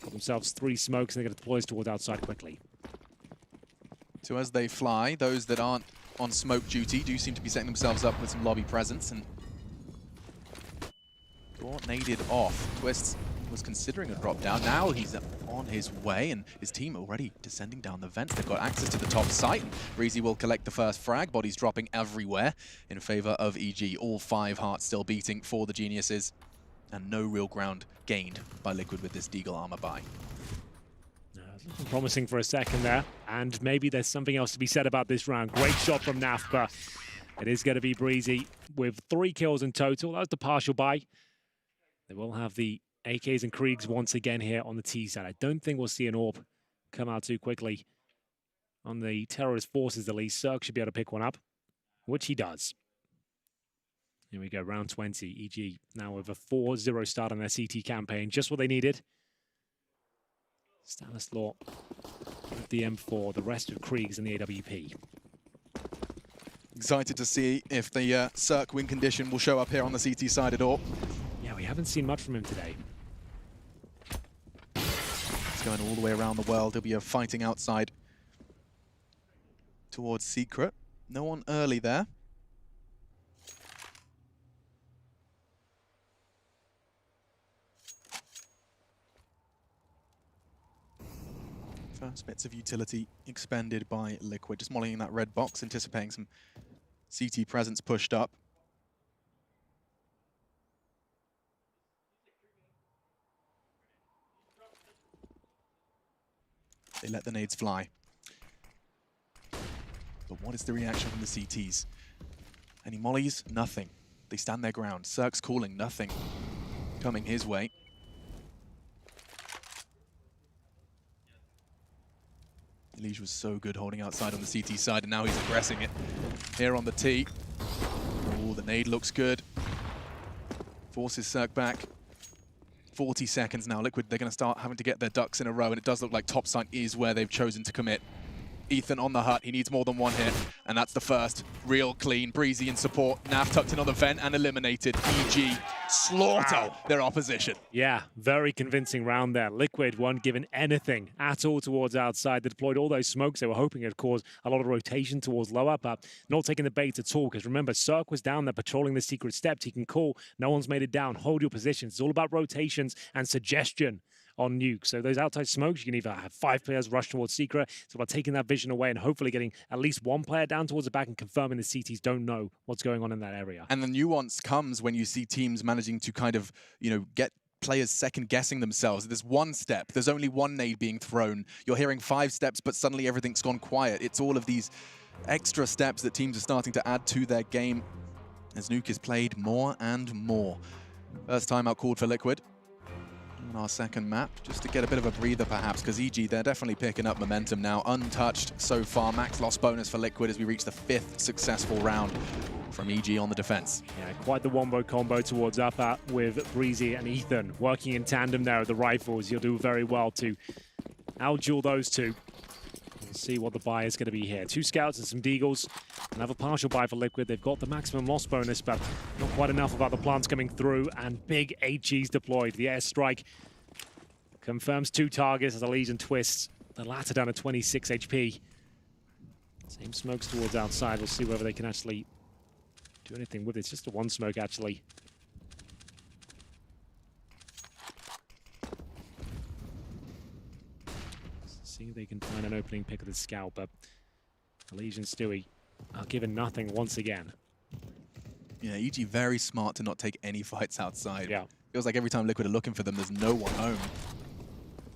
Got themselves 3 smokes, and they're going to deploy towards outside quickly. So as they fly, those that aren't on smoke duty do seem to be setting themselves up with some lobby presence, and naded off. Twist was considering a drop down. Now he's on his way, and his team already descending down the vents. They've got access to the top site. Breezy will collect the first frag. Bodies dropping everywhere in favor of EG. All 5 hearts still beating for the Geniuses, and no real ground gained by Liquid with this Deagle armor buy. Looking promising for a second there, and maybe there's something else to be said about this round. Great shot from Naf, but it is going to be Breezy with 3 kills in total. That was the partial buy. They will have the AKs and Kriegs once again here on the T side. I don't think we'll see an AWP come out too quickly on the terrorist forces at least. Cirque should be able to pick one up, which he does. Here we go, round 20. EG now with a 4-0 start on their CT campaign. Just what they needed. Stanislaw with the M4, the rest of Kriegs and the AWP. Excited to see if the Cirque win condition will show up here on the CT side at all. Yeah, we haven't seen much from him today. It's going all the way around the world. He'll be fighting outside towards Secret. No one early there. First bits of utility expended by Liquid. Just mollying that red box, anticipating some CT presence pushed up. They let the nades fly. But what is the reaction from the CTs? Any mollies? Nothing. They stand their ground. Cirque's calling, nothing coming his way. Elige was so good holding outside on the CT side, and now he's aggressing it here on the T. Oh, the nade looks good. Forces Cirque back. 40 seconds now. Liquid, they're going to start having to get their ducks in a row, and it does look like top site is where they've chosen to commit. Ethan on the hut. He needs more than one hit, and that's the first. Real clean. Breezy in support. Naf tucked in on the vent and eliminated. EG slaughter their opposition. Yeah, very convincing round there. Liquid weren't given anything at all towards outside. They deployed all those smokes. They were hoping it'd cause a lot of rotation towards lower, but not taking the bait at all, because remember, Cirque was down there patrolling the secret steps. He can call. No one's made it down. Hold your positions. It's all about rotations and suggestion on Nuke. So those outside smokes, you can either have 5 players rush towards Secret. It's about taking that vision away and hopefully getting at least 1 player down towards the back and confirming the CTs don't know what's going on in that area. And the nuance comes when you see teams managing to kind of, get players second-guessing themselves. There's 1 step. There's only 1 nade being thrown. You're hearing 5 steps, but suddenly everything's gone quiet. It's all of these extra steps that teams are starting to add to their game. as Nuke is played more and more. First timeout called for Liquid on our second map, just to get a bit of a breather perhaps, because EG, they're definitely picking up momentum now. Untouched so far. Max loss bonus for Liquid as we reach the 5th successful round from EG on the defense. Yeah, quite the wombo combo towards upper with Breezy and Ethan working in tandem there with the rifles. You'll do very well to out-duel those two. We'll see what the buy is going to be here. 2 scouts and some deagles. Another partial buy for Liquid. They've got the maximum loss bonus, but not quite enough of other plants coming through. And big HGs deployed. The airstrike confirms 2 targets as the Legion twists. The latter down to 26 HP. Same smokes towards outside. We'll see whether they can actually do anything with it. It's just a 1 smoke, actually. See if they can find an opening pick of the scout, but the Legion Stewie are given nothing once again. Yeah, EG very smart to not take any fights outside. Yeah. Feels like every time Liquid are looking for them, there's no one home.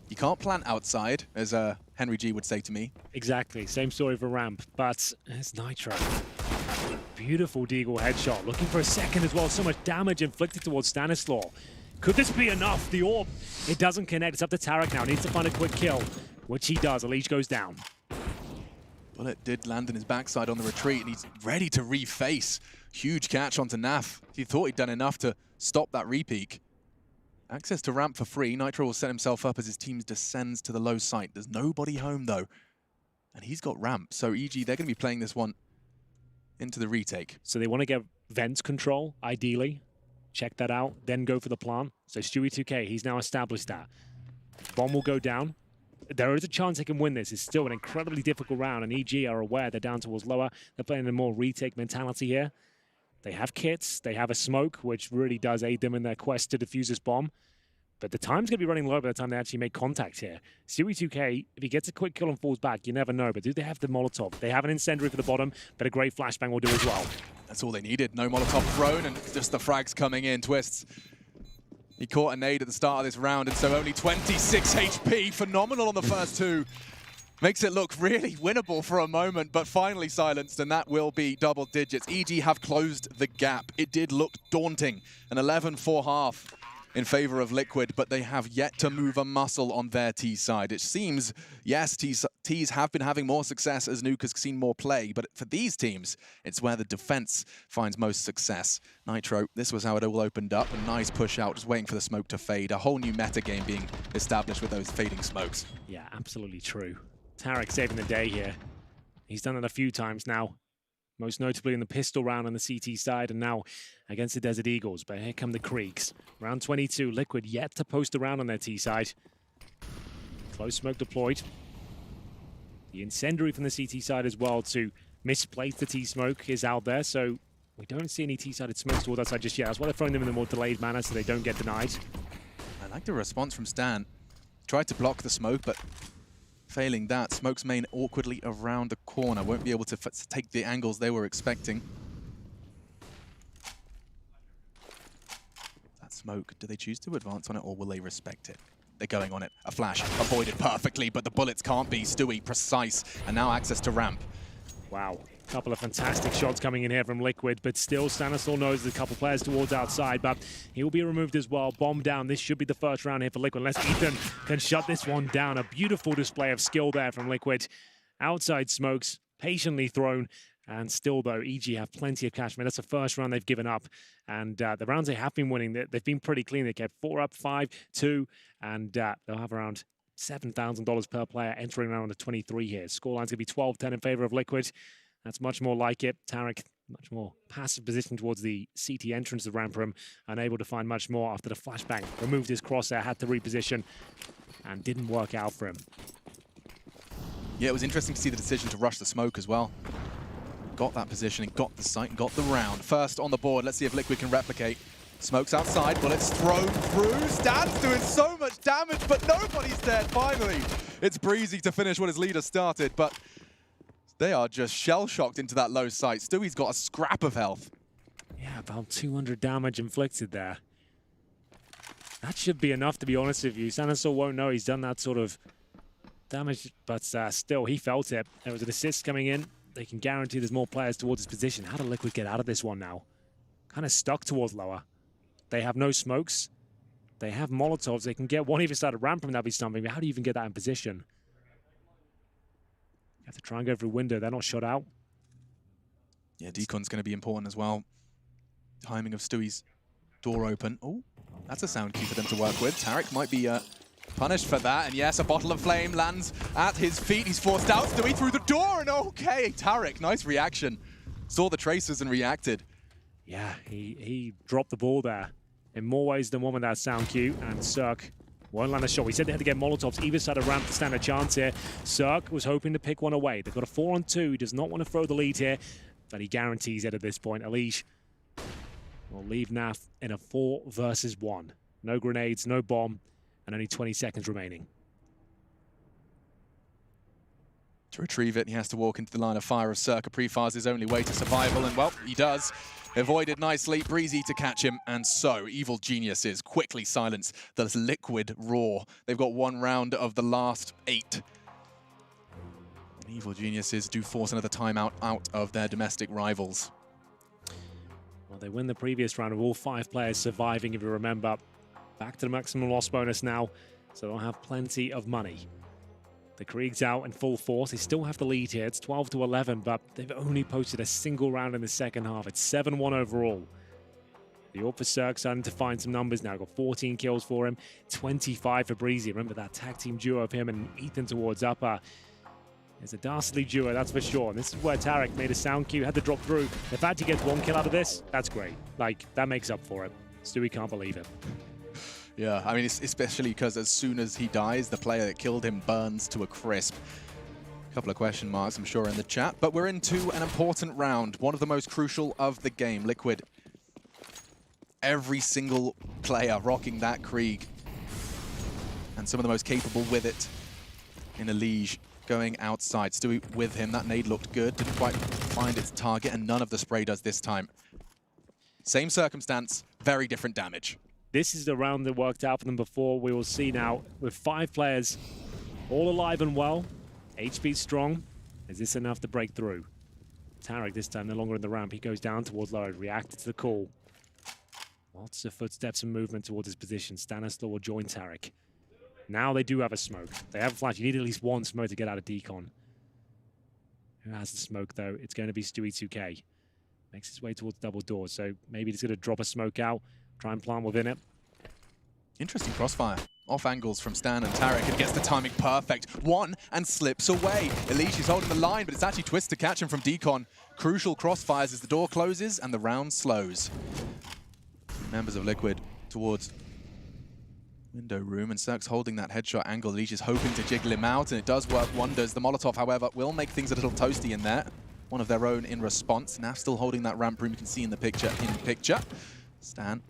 You can't plant outside, as Henry G would say to me. Exactly, same story for Ramp, but it's Nitro. Beautiful deagle headshot, looking for a second as well. So much damage inflicted towards Stanislaw. Could this be enough? The orb, it doesn't connect. It's up to Tarek now. Needs to find a quick kill, which he does. Unleash goes down. Bullet did land in his backside on the retreat, and he's ready to reface. Huge catch onto Naf. He thought he'd done enough to stop that repeak. Access to ramp for free. Nitro will set himself up as his team descends to the low site. There's nobody home, though. And he's got ramp. So EG, they're going to be playing this one into the retake. So they want to get vents control, ideally. Check that out, then go for the plant. So Stewie 2K, he's now established that. Bomb will go down. There is a chance they can win this. It's still an incredibly difficult round, and EG are aware they're down towards lower. They're playing a more retake mentality here. They have kits, they have a smoke, which really does aid them in their quest to defuse this bomb. But the time's going to be running low by the time they actually make contact here. Stewie 2K, if he gets a quick kill and falls back, you never know. But do they have the Molotov? They have an incendiary for the bottom, but a great flashbang will do as well. That's all they needed. No Molotov thrown, and just the frags coming in. Twists. He caught a nade at the start of this round, and so only 26 HP. Phenomenal on the first 2. Makes it look really winnable for a moment, but finally silenced, and that will be double digits. EG have closed the gap. It did look daunting. An 11-4 half in favor of Liquid, but they have yet to move a muscle on their T side. It seems, yes, T's have been having more success as Nuke has seen more play, but for these teams, it's where the defense finds most success. Nitro, this was how it all opened up. A nice push out, just waiting for the smoke to fade. A whole new meta game being established with those fading smokes. Yeah, absolutely true. Tarek saving the day here. He's done it a few times now. Most notably in the pistol round on the CT side, and now against the Desert Eagles. But here come the Creeks. Round 22, Liquid yet to post a round on their T side. Close smoke deployed. The incendiary from the CT side as well to misplace the T smoke is out there, so we don't see any T-sided smokes towards that side just yet. That's why they're throwing them in a more delayed manner so they don't get denied. I like the response from Stan. Tried to block the smoke, but failing that, Smoke's main awkwardly around the corner. Won't be able to take the angles they were expecting. That smoke, do they choose to advance on it or will they respect it? They're going on it. A flash, avoided perfectly, but the bullets can't be. Stewie, precise, and now access to ramp. Wow. A couple of fantastic shots coming in here from Liquid, but still Stanislaw knows there's a couple players towards outside, but he will be removed as well. Bomb down. This should be the first round here for Liquid, unless Ethan can shut this one down. A beautiful display of skill there from Liquid. Outside smokes, patiently thrown, and still, though, EG have plenty of cash. I mean, that's the first round they've given up, and the rounds they have been winning, they've been pretty clean. They kept 4 up, 5, 2, and they'll have around $7,000 per player entering round the 23 here. Scoreline's going to be 12-10 in favor of Liquid. That's much more like it. Tarek, much more passive position towards the CT entrance of the ramp room, unable to find much more after the flashbang. Removed his crosshair, had to reposition, and didn't work out for him. Yeah, it was interesting to see the decision to rush the smoke as well. Got that positioning, got the sight, and got the round. First on the board, let's see if Liquid can replicate. Smoke's outside, bullets thrown through. Stan's doing so much damage, but nobody's dead, finally. It's Breezy to finish what his leader started, but they are just shell-shocked into that low sight. Stewie's got a scrap of health. Yeah, about 200 damage inflicted there. That should be enough, to be honest with you. Stanislaw won't know he's done that sort of damage, but still, he felt it. There was an assist coming in. They can guarantee there's more players towards his position. How do Liquid get out of this one now? kind of stuck towards lower. They have no smokes. They have Molotovs. They can get one either side of ramp from that be stumping. But how do you even get that in position? You have to try and go through window. They're not shot out. Yeah, Deacon's going to be important as well. Timing of Stewie's door open. Oh, that's a sound cue for them to work with. Tarek might be punished for that. And yes, a bottle of flame lands at his feet. He's forced out. Stewie through the door. And okay, Tarek, nice reaction. Saw the tracers and reacted. Yeah, he dropped the ball there in more ways than one with that sound cue. And Cirque won't land a shot. We said they had to get Molotovs either side of ramp to stand a chance here. Cirque was hoping to pick one away. They've got a 4-on-2. He does not want to throw the lead here, but he guarantees it at this point. Alish will leave NAF in a 4 versus 1. No grenades, no bomb, and only 20 seconds remaining. To retrieve it, he has to walk into the line of fire of Cirque. Pre-fires his only way to survival, and well, he does. Avoided nicely, Breezy to catch him, and so Evil Geniuses quickly silence the Liquid roar. They've got 1 round of the last 8. And Evil Geniuses do force another timeout out of their domestic rivals. Well, they win the previous round with all 5 players surviving, if you remember. Back to the maximum loss bonus now, so they'll have plenty of money. The Krieg's out in full force. They still have the lead here. It's 12-11, but they've only posted a single round in the second half. It's 7-1 overall. The AWP for Cirque starting to find some numbers now. Got 14 kills for him, 25 for Breezy. Remember that tag team duo of him and Ethan towards upper. It's a dastardly duo, that's for sure. And this is where Tarek made a sound cue, had to drop through. The fact he gets 1 kill out of this, that's great. Like, that makes up for it. Stewie can't believe it. Yeah, I mean, especially because as soon as he dies, the player that killed him burns to a crisp. A couple of question marks, I'm sure, in the chat. But we're into an important round, one of the most crucial of the game. Liquid, every single player rocking that Krieg, and some of the most capable with it in a Liege going outside. Stewie with him, that nade looked good, didn't quite find its target, and none of the spray does this time. Same circumstance, very different damage. This is the round that worked out for them before. We will see now with 5 players all alive and well. HP strong. Is this enough to break through? Tarek this time no longer in the ramp. He goes down towards lower, reacted to the call. Lots of footsteps and movement towards his position. Stanislaw will join Tarek. Now they do have a smoke. They have a flash. You need at least 1 smoke to get out of Decon. Who has the smoke though? It's going to be Stewie 2K. Makes his way towards double doors. So maybe he's going to drop a smoke out. Try and plant within it. Interesting crossfire. Off angles from Stan and Tarek, and gets the timing perfect. 1 and slips away. Elish is holding the line, but it's actually Twist to catch him from Decon. Crucial crossfires as the door closes and the round slows. Members of Liquid towards window room, and Cirque's holding that headshot angle. Elish is hoping to jiggle him out, and it does work wonders. The Molotov, however, will make things a little toasty in there. One of their own in response. Now still holding that ramp room, you can see in the picture. Stan,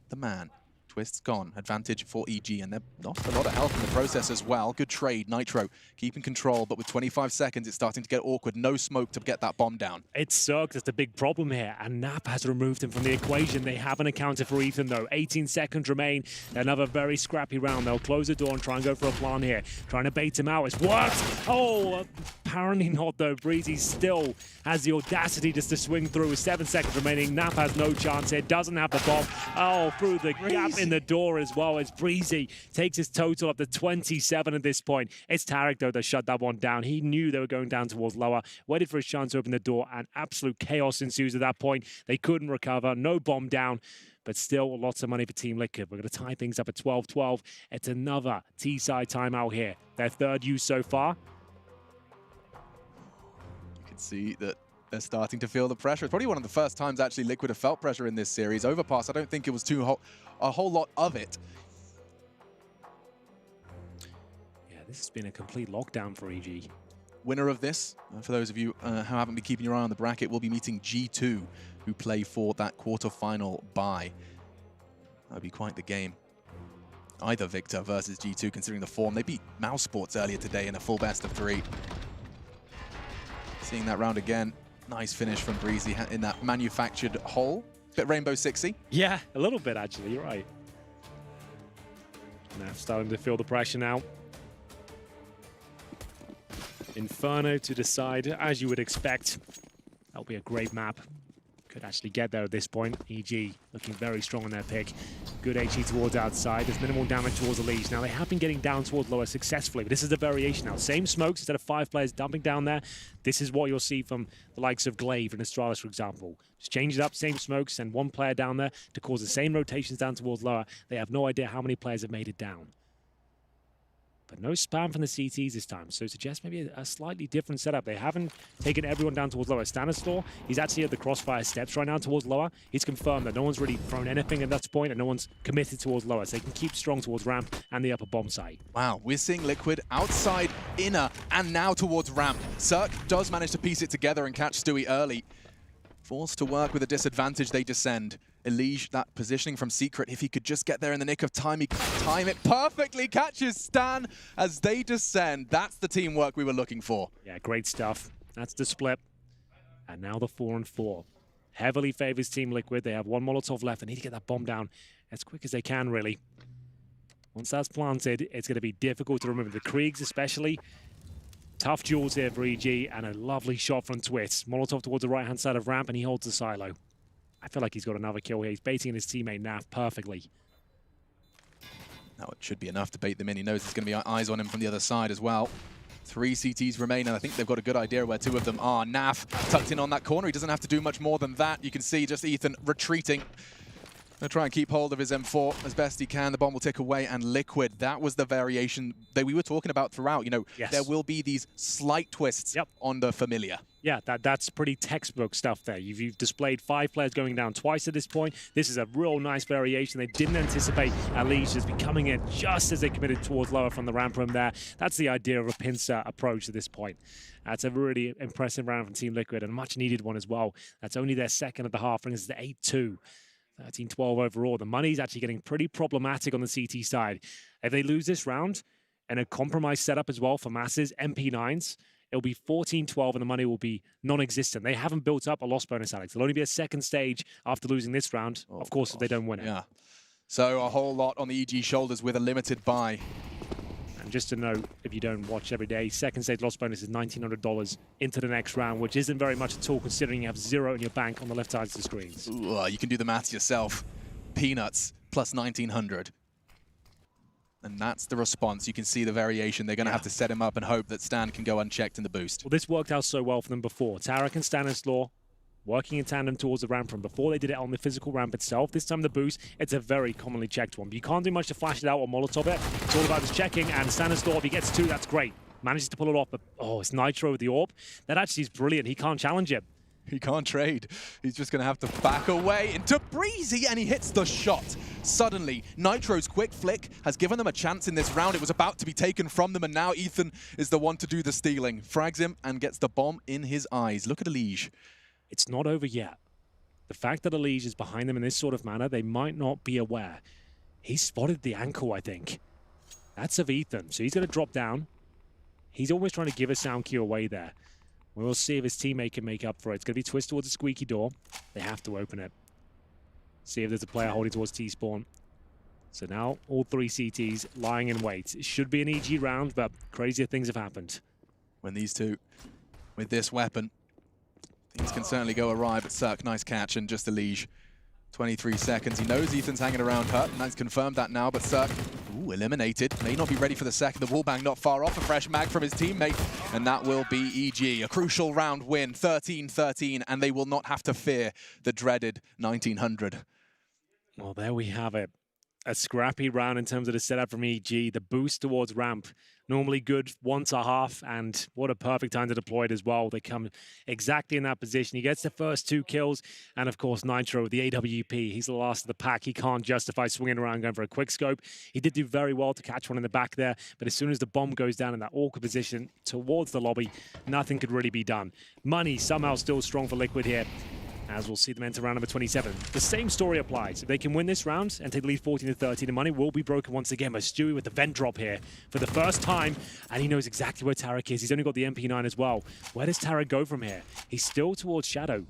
the man. Twist's gone. Advantage for EG, and they've lost a lot of health in the process as well. Good trade. Nitro keeping control, but with 25 seconds, it's starting to get awkward. No smoke to get that bomb down. It's Cirque that's the big problem here, and NAP has removed him from the equation. They haven't accounted for Ethan, though. 18 seconds remain. Another very scrappy round. They'll close the door and try and go for a plan here. Trying to bait him out. It's worked! Oh, apparently not, though. Breezy still has the audacity just to swing through with 7 seconds remaining. NAP has no chance here. Doesn't have the bomb. Oh, through the gap in the door as well as Breezy takes his total up to 27 at this point. It's Tarek, though, that shut that one down. He knew they were going down towards lower, waited for his chance to open the door, and absolute chaos ensues at that point. They couldn't recover, no bomb down, but still lots of money for Team Liquid. We're going to tie things up at 12-12. It's another T-side timeout here. Their 3rd use so far. You can see that they're starting to feel the pressure. It's probably one of the first times actually Liquid have felt pressure in this series. Overpass, I don't think it was a whole lot of it. Yeah, this has been a complete lockdown for EG. Winner of this, for those of you who haven't been keeping your eye on the bracket, will be meeting G2, who play for that quarterfinal bye. That would be quite the game. Either Victor versus G2, considering the form. They beat Mouse Sports earlier today in a full best of 3. Seeing that round again. Nice finish from Breezy in that manufactured hole. Bit Rainbow Sixy. Yeah, a little bit, actually. You're right. Now starting to feel the pressure now. Inferno to decide, as you would expect. That'll be a great map. Could actually get there at this point. EG looking very strong on their pick. Good HE towards outside. There's minimal damage towards the Liege. Now, they have been getting down towards lower successfully, but this is the variation now. Same smokes instead of 5 players dumping down there. This is what you'll see from the likes of Glaive and Astralis, for example. Just change it up, same smokes, send 1 player down there to cause the same rotations down towards lower. They have no idea how many players have made it down. But no spam from the CTs this time, so suggest maybe a slightly different setup. They haven't taken everyone down towards lower. Stanislaw, he's actually at the crossfire steps right now towards lower. He's confirmed that no one's really thrown anything at that point and no one's committed towards lower, so they can keep strong towards ramp and the upper bomb site. Wow, we're seeing Liquid outside, inner, and now towards ramp. Cirque does manage to piece it together and catch Stewie early. Forced to work with a disadvantage, they descend. Elige, that positioning from Secret, if he could just get there in the nick of time, he could time it perfectly, catches Stan as they descend. That's the teamwork we were looking for. Yeah, great stuff. That's the split. And now the 4-on-4. Heavily favors Team Liquid. They have 1 Molotov left. They need to get that bomb down as quick as they can, really. Once that's planted, it's going to be difficult to remember. The Kriegs especially. Tough duels here for EG, and a lovely shot from Twitz. Molotov towards the right-hand side of ramp, and he holds the silo. I feel like he's got another kill here. He's baiting his teammate Naf perfectly. Now it should be enough to bait them in. He knows there's going to be eyes on him from the other side as well. 3 CTs remain, and I think they've got a good idea where 2 of them are. Naf tucked in on that corner. He doesn't have to do much more than that. You can see just Ethan retreating. Gonna try and keep hold of his M4 as best he can. The bomb will tick away, and Liquid, that was the variation that we were talking about throughout. You know, yes, there will be these slight twists on the familiar. Yeah, that's pretty textbook stuff there. You've displayed 5 players going down twice at this point. This is a real nice variation. They didn't anticipate Elige just becoming in just as they committed towards lower from the ramp room there. That's the idea of a pincer approach at this point. That's a really impressive round from Team Liquid, and a much needed one as well. That's only their second of the half, brings us to 8-2. 13-12 overall. The money's actually getting pretty problematic on the CT side. If they lose this round, and a compromised setup as well for Masses, MP9s, it'll be 14-12 and the money will be non-existent. They haven't built up a loss bonus, Alex. There'll only be a second stage after losing this round, of course, if they don't win it. Yeah. So a whole lot on the EG shoulders with a limited buy. And just to note, if you don't watch every day, second stage loss bonus is $1,900 into the next round, which isn't very much at all considering you have 0 in your bank on the left side of the screens. Ooh, you can do the maths yourself. Peanuts plus 1,900. And that's the response. You can see the variation. They're going to have to set him up and hope that Stan can go unchecked in the boost. Well, this worked out so well for them before. Tarek and Stanislaw working in tandem towards the ramp from before they did it on the physical ramp itself. This time the boost, it's a very commonly checked one. But you can't do much to flash it out or Molotov it. It's all about just checking, and Stanislaw, if he gets 2, that's great. Manages to pull it off, but oh, it's Nitro with the AWP. That actually is brilliant. He can't challenge it. He can't trade. He's just going to have to back away into Breezy, and he hits the shot. Suddenly, Nitro's quick flick has given them a chance in this round. It was about to be taken from them, and now Ethan is the one to do the stealing. Frags him and gets the bomb in his eyes. Look at Elige. It's not over yet. The fact that Elige is behind them in this sort of manner, they might not be aware. He spotted the ankle, I think. That's of Ethan, so he's going to drop down. He's always trying to give a sound cue away there. We'll see if his teammate can make up for it. It's going to be twist towards the squeaky door. They have to open it. See if there's a player holding towards T-spawn. So now all 3 CTs lying in wait. It should be an EG round, but crazier things have happened. When these two, with this weapon, things can certainly go awry, but Cirque, nice catch, and just Elige. 23 seconds. He knows Ethan's hanging around hurt, and that's confirmed that now, but Cirque, ooh, eliminated. May not be ready for the second. The wallbang not far off. A fresh mag from his teammate, and that will be EG. A crucial round win, 13-13, and they will not have to fear the dreaded 1900. Well, there we have it. A scrappy round in terms of the setup from EG. The boost towards ramp, normally good once a half, and what a perfect time to deploy it as well. They come exactly in that position. He gets the first 2 kills, and of course Nitro, the AWP, he's the last of the pack. He can't justify swinging around going for a quick scope. He did do very well to catch one in the back there, but as soon as the bomb goes down in that awkward position towards the lobby, nothing could really be done. Money somehow still strong for Liquid here, as we'll see them enter round number 27. The same story applies. If they can win this round and take the lead 14-13, the money will be broken once again. But Stewie with the vent drop here for the first time, and he knows exactly where Tarek is. He's only got the MP9 as well. Where does Tarek go from here? He's still towards Shadow.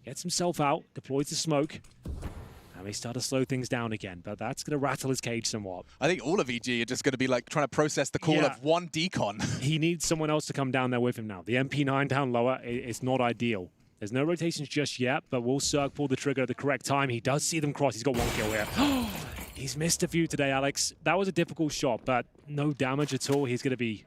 Gets himself out, deploys the smoke, and they start to slow things down again. But that's going to rattle his cage somewhat. I think all of EG are just going to be like trying to process the call of one decon. He needs someone else to come down there with him now. The MP9 down lower is not ideal. There's no rotations just yet, but will Cirque pull the trigger at the correct time? He does see them cross. He's got one kill here. He's missed a few today, Alex. That was a difficult shot, but no damage at all. He's gonna be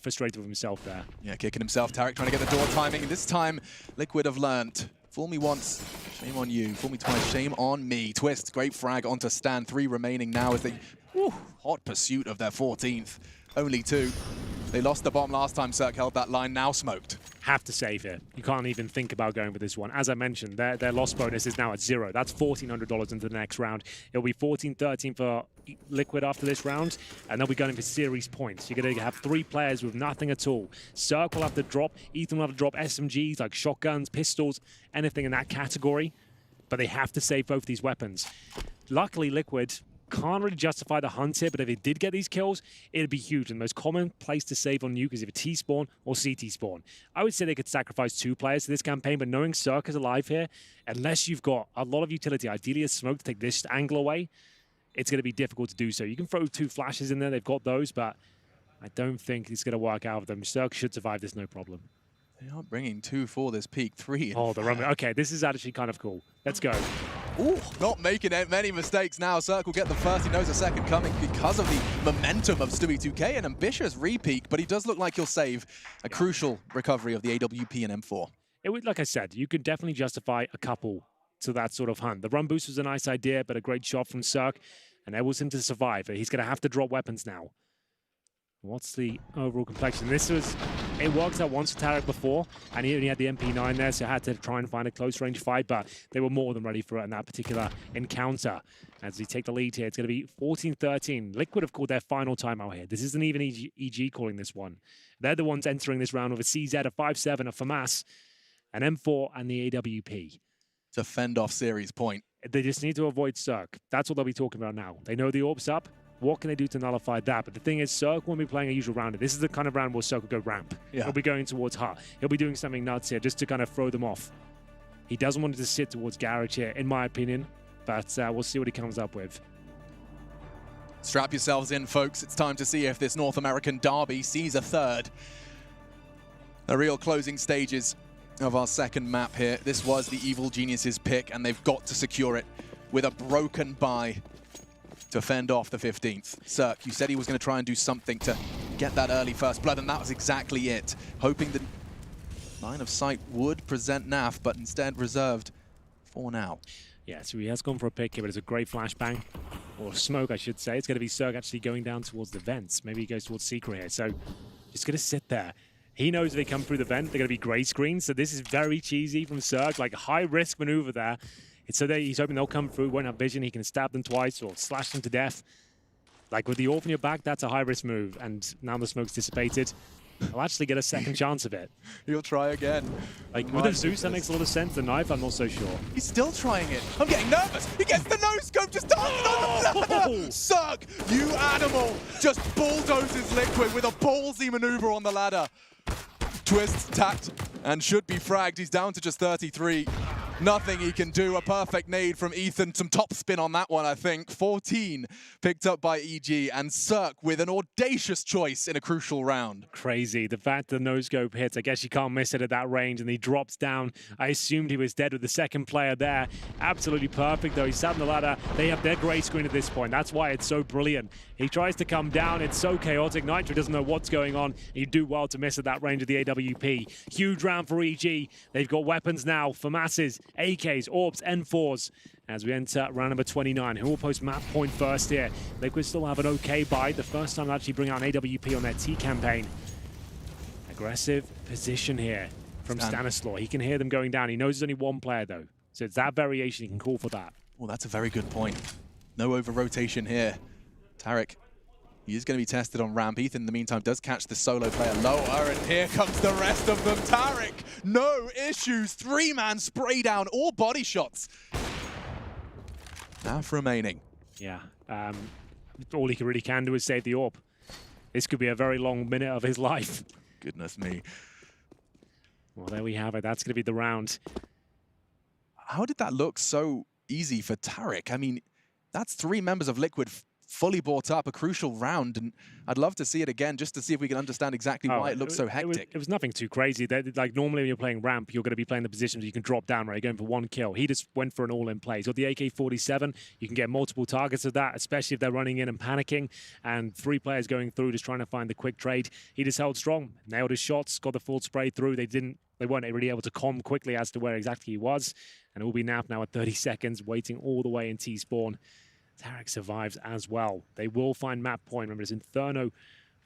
frustrated with himself there. Yeah, kicking himself. Tarek trying to get the door timing. This time, Liquid have learnt. Fool me once, shame on you. Fool me twice, shame on me. Twist, great frag onto Stan. 3 remaining now as they... hot pursuit of their 14th. Only 2. They lost the bomb last time Cirque held that line, now smoked. Have to save it. You can't even think about going for this one. As I mentioned, their loss bonus is now at 0. That's $1,400 into the next round. It'll be 14-13 for Liquid after this round, and they'll be going for series points. You're going to have 3 players with nothing at all. Cirque will have to drop, Ethan will have to drop SMGs like shotguns, pistols, anything in that category, but they have to save both these weapons. Luckily, Liquid can't really justify the hunt here, but if it did get these kills, it'd be huge. And the most common place to save on Nuke is either T-spawn or CT spawn. I would say they could sacrifice 2 players to this campaign, but knowing Cirque is alive here, unless you've got a lot of utility, ideally a smoke to take this angle away, it's going to be difficult to do so. You can throw 2 flashes in there, they've got those, but I don't think it's going to work out for them. Cirque should survive this no problem. They are bringing 2 for this peak, 3. Oh, the run. Okay, this is actually kind of cool. Let's go. Ooh, not making many mistakes now. Cirque will get the first. He knows a second coming because of the momentum of Stewie 2K. An ambitious re-peak, but he does look like he'll save a crucial recovery of the AWP and M4. It would, like I said, you could definitely justify a couple to that sort of hunt. The run boost was a nice idea, but a great shot from Cirque, and enables him to survive. He's going to have to drop weapons now. What's the overall complexion? It worked out once for Tarek before, and he only had the MP9 there, so had to try and find a close-range fight, but they were more than ready for it in that particular encounter. As they take the lead here, it's going to be 14-13. Liquid have called their final timeout here. This isn't even EG calling this one. They're the ones entering this round with a CZ, a 5-7, a FAMAS, an M4, and the AWP. To fend off series point. They just need to avoid Cirque. That's what they'll be talking about now. They know the AWP's up. What can they do to nullify that? But the thing is, Cirque won't be playing a usual round. This is the kind of round where Cirque will go ramp. Yeah. He'll be going towards Hut. He'll be doing something nuts here just to kind of throw them off. He doesn't want to sit towards Garage here, in my opinion. But we'll see what he comes up with. Strap yourselves in, folks. It's time to see if this North American derby sees a third. The real closing stages of our second map here. This was the Evil Geniuses pick, and they've got to secure it with a broken bye to fend off the 15th. Cirque, you said he was going to try and do something to get that early first blood, and that was exactly it. Hoping that line of sight would present NAF, but instead reserved for now. Yeah, so he has gone for a pick here, but it's a great flashbang. Or smoke, I should say. It's going to be Cirque actually going down towards the vents. Maybe he goes towards Secret here. So just going to sit there. He knows if they come through the vent, they're going to be gray screens. So this is very cheesy from Cirque, like a high-risk maneuver there. So he's hoping they'll come through, won't have vision, he can stab them twice or slash them to death. Like with the AWP in your back, that's a high-risk move, and now the smoke's dissipated. He'll actually get a second chance of it. He'll try again. Like with the Zeus, that makes a lot of sense. The knife, I'm not so sure. He's still trying it. I'm getting nervous. He gets the no-scope, just darts on the ladder. Cirque, you animal, just bulldozes Liquid with a ballsy maneuver on the ladder. Twist, tapped, and should be fragged. He's down to just 33. Nothing he can do. A perfect nade from Ethan. Some top spin on that one, I think. 14 picked up by EG, and Cirque with an audacious choice in a crucial round. Crazy. The fact the no-scope hits, I guess you can't miss it at that range, and he drops down. I assumed he was dead with the second player there. Absolutely perfect, though. He sat on the ladder. They have their gray screen at this point. That's why it's so brilliant. He tries to come down. It's so chaotic. Nitro doesn't know what's going on. You do well to miss at that range of the AWP. Huge round for EG. They've got weapons now for masses. AKs, AWPs, N4s. As we enter round number 29, who will post map point first here? Liquid still have an okay buy. The first time to actually bring out an AWP on their T campaign. Aggressive position here from Stanislaw. He can hear them going down. He knows there's only one player though. So it's that variation, he can call for that. Well, that's a very good point. No over-rotation here. Tarek, he is going to be tested on ramp. Ethan, in the meantime, does catch the solo player lower, and here comes the rest of them. Tarek, no issues. 3-man spray down, all body shots. NAF remaining. Yeah, all he really can do is save the AWP. This could be a very long minute of his life. Goodness me. Well, there we have it. That's going to be the round. How did that look so easy for Tarek? I mean, that's 3 members of Liquid fully bought up, a crucial round, and I'd love to see it again just to see if we can understand exactly why it looks so hectic. It was nothing too crazy. Like normally when you're playing ramp, you're going to be playing the positions you can drop down, right? You're going for one kill. He just went for an all-in play. He's got the AK-47. You can get multiple targets of that, especially if they're running in and panicking, and 3 players going through just trying to find the quick trade. He just held strong, nailed his shots, got the full spray through. They weren't really able to comm quickly as to where exactly he was, and it will be Nap now at 30 seconds, waiting all the way in T-spawn. Tarek survives as well. They will find map point. Remember, it's Inferno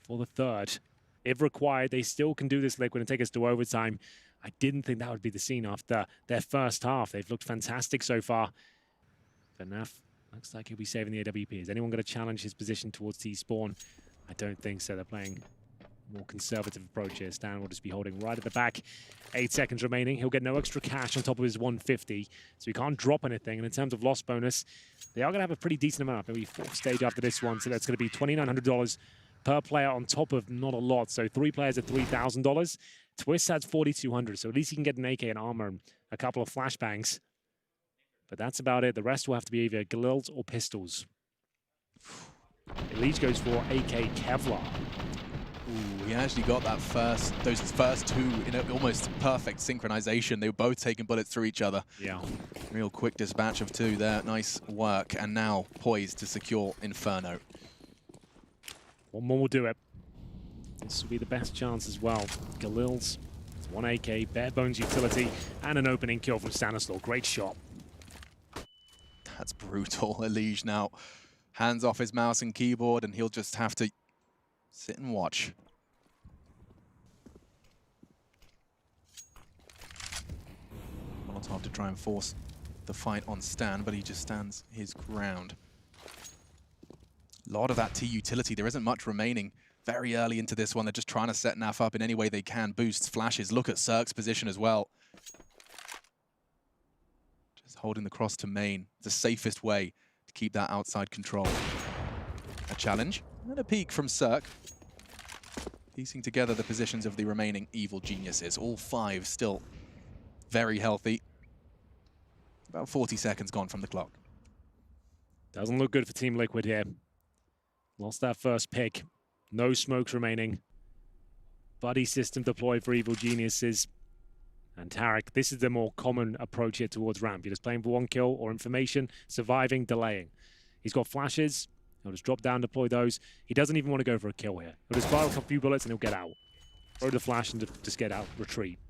for the 3rd. If required, they still can do this, Liquid, and take us to overtime. I didn't think that would be the scene after their first half. They've looked fantastic so far. But Naf looks like he'll be saving the AWP. Is anyone going to challenge his position towards T-spawn? I don't think so. They're playing a more conservative approach here. Stan will just be holding right at the back. 8 seconds remaining. He'll get no extra cash on top of his 150, so he can't drop anything. And in terms of loss bonus, they are going to have a pretty decent amount. Maybe 4th stage after this one, so that's going to be $2,900 per player on top of not a lot. So 3 players at $3,000. Twist has $4,200, so at least he can get an AK and armor and a couple of flashbangs. But that's about it. The rest will have to be either Galils or pistols. Elise goes for AK Kevlar. Ooh, he actually got those first 2 in a almost perfect synchronization. They were both taking bullets through each other. Yeah. Real quick dispatch of 2 there. Nice work. And now poised to secure Inferno. One more will do it. This will be the best chance as well. Galils, 1 AK, bare bones utility, and an opening kill from Stanislaw. Great shot. That's brutal. Elige now hands off his mouse and keyboard, and he'll just have to sit and watch. Molotov to try and force the fight on Stan, but he just stands his ground. A lot of that T utility. There isn't much remaining very early into this one. They're just trying to set Naf up in any way they can. Boosts, flashes. Look at Cirque's position as well. Just holding the cross to main. The safest way to keep that outside control. A challenge. And a peek from Cirque. Piecing together the positions of the remaining evil geniuses. All 5 still very healthy. About 40 seconds gone from the clock. Doesn't look good for Team Liquid here. Lost that first pick. No smokes remaining. Buddy system deployed for evil geniuses. And Tarek, this is the more common approach here towards ramp. You're just playing for 1 kill or information, surviving, delaying. He's got flashes. He'll just drop down, deploy those. He doesn't even want to go for a kill here. He'll just fire a few bullets and he'll get out. Throw the flash and just get out, retreat.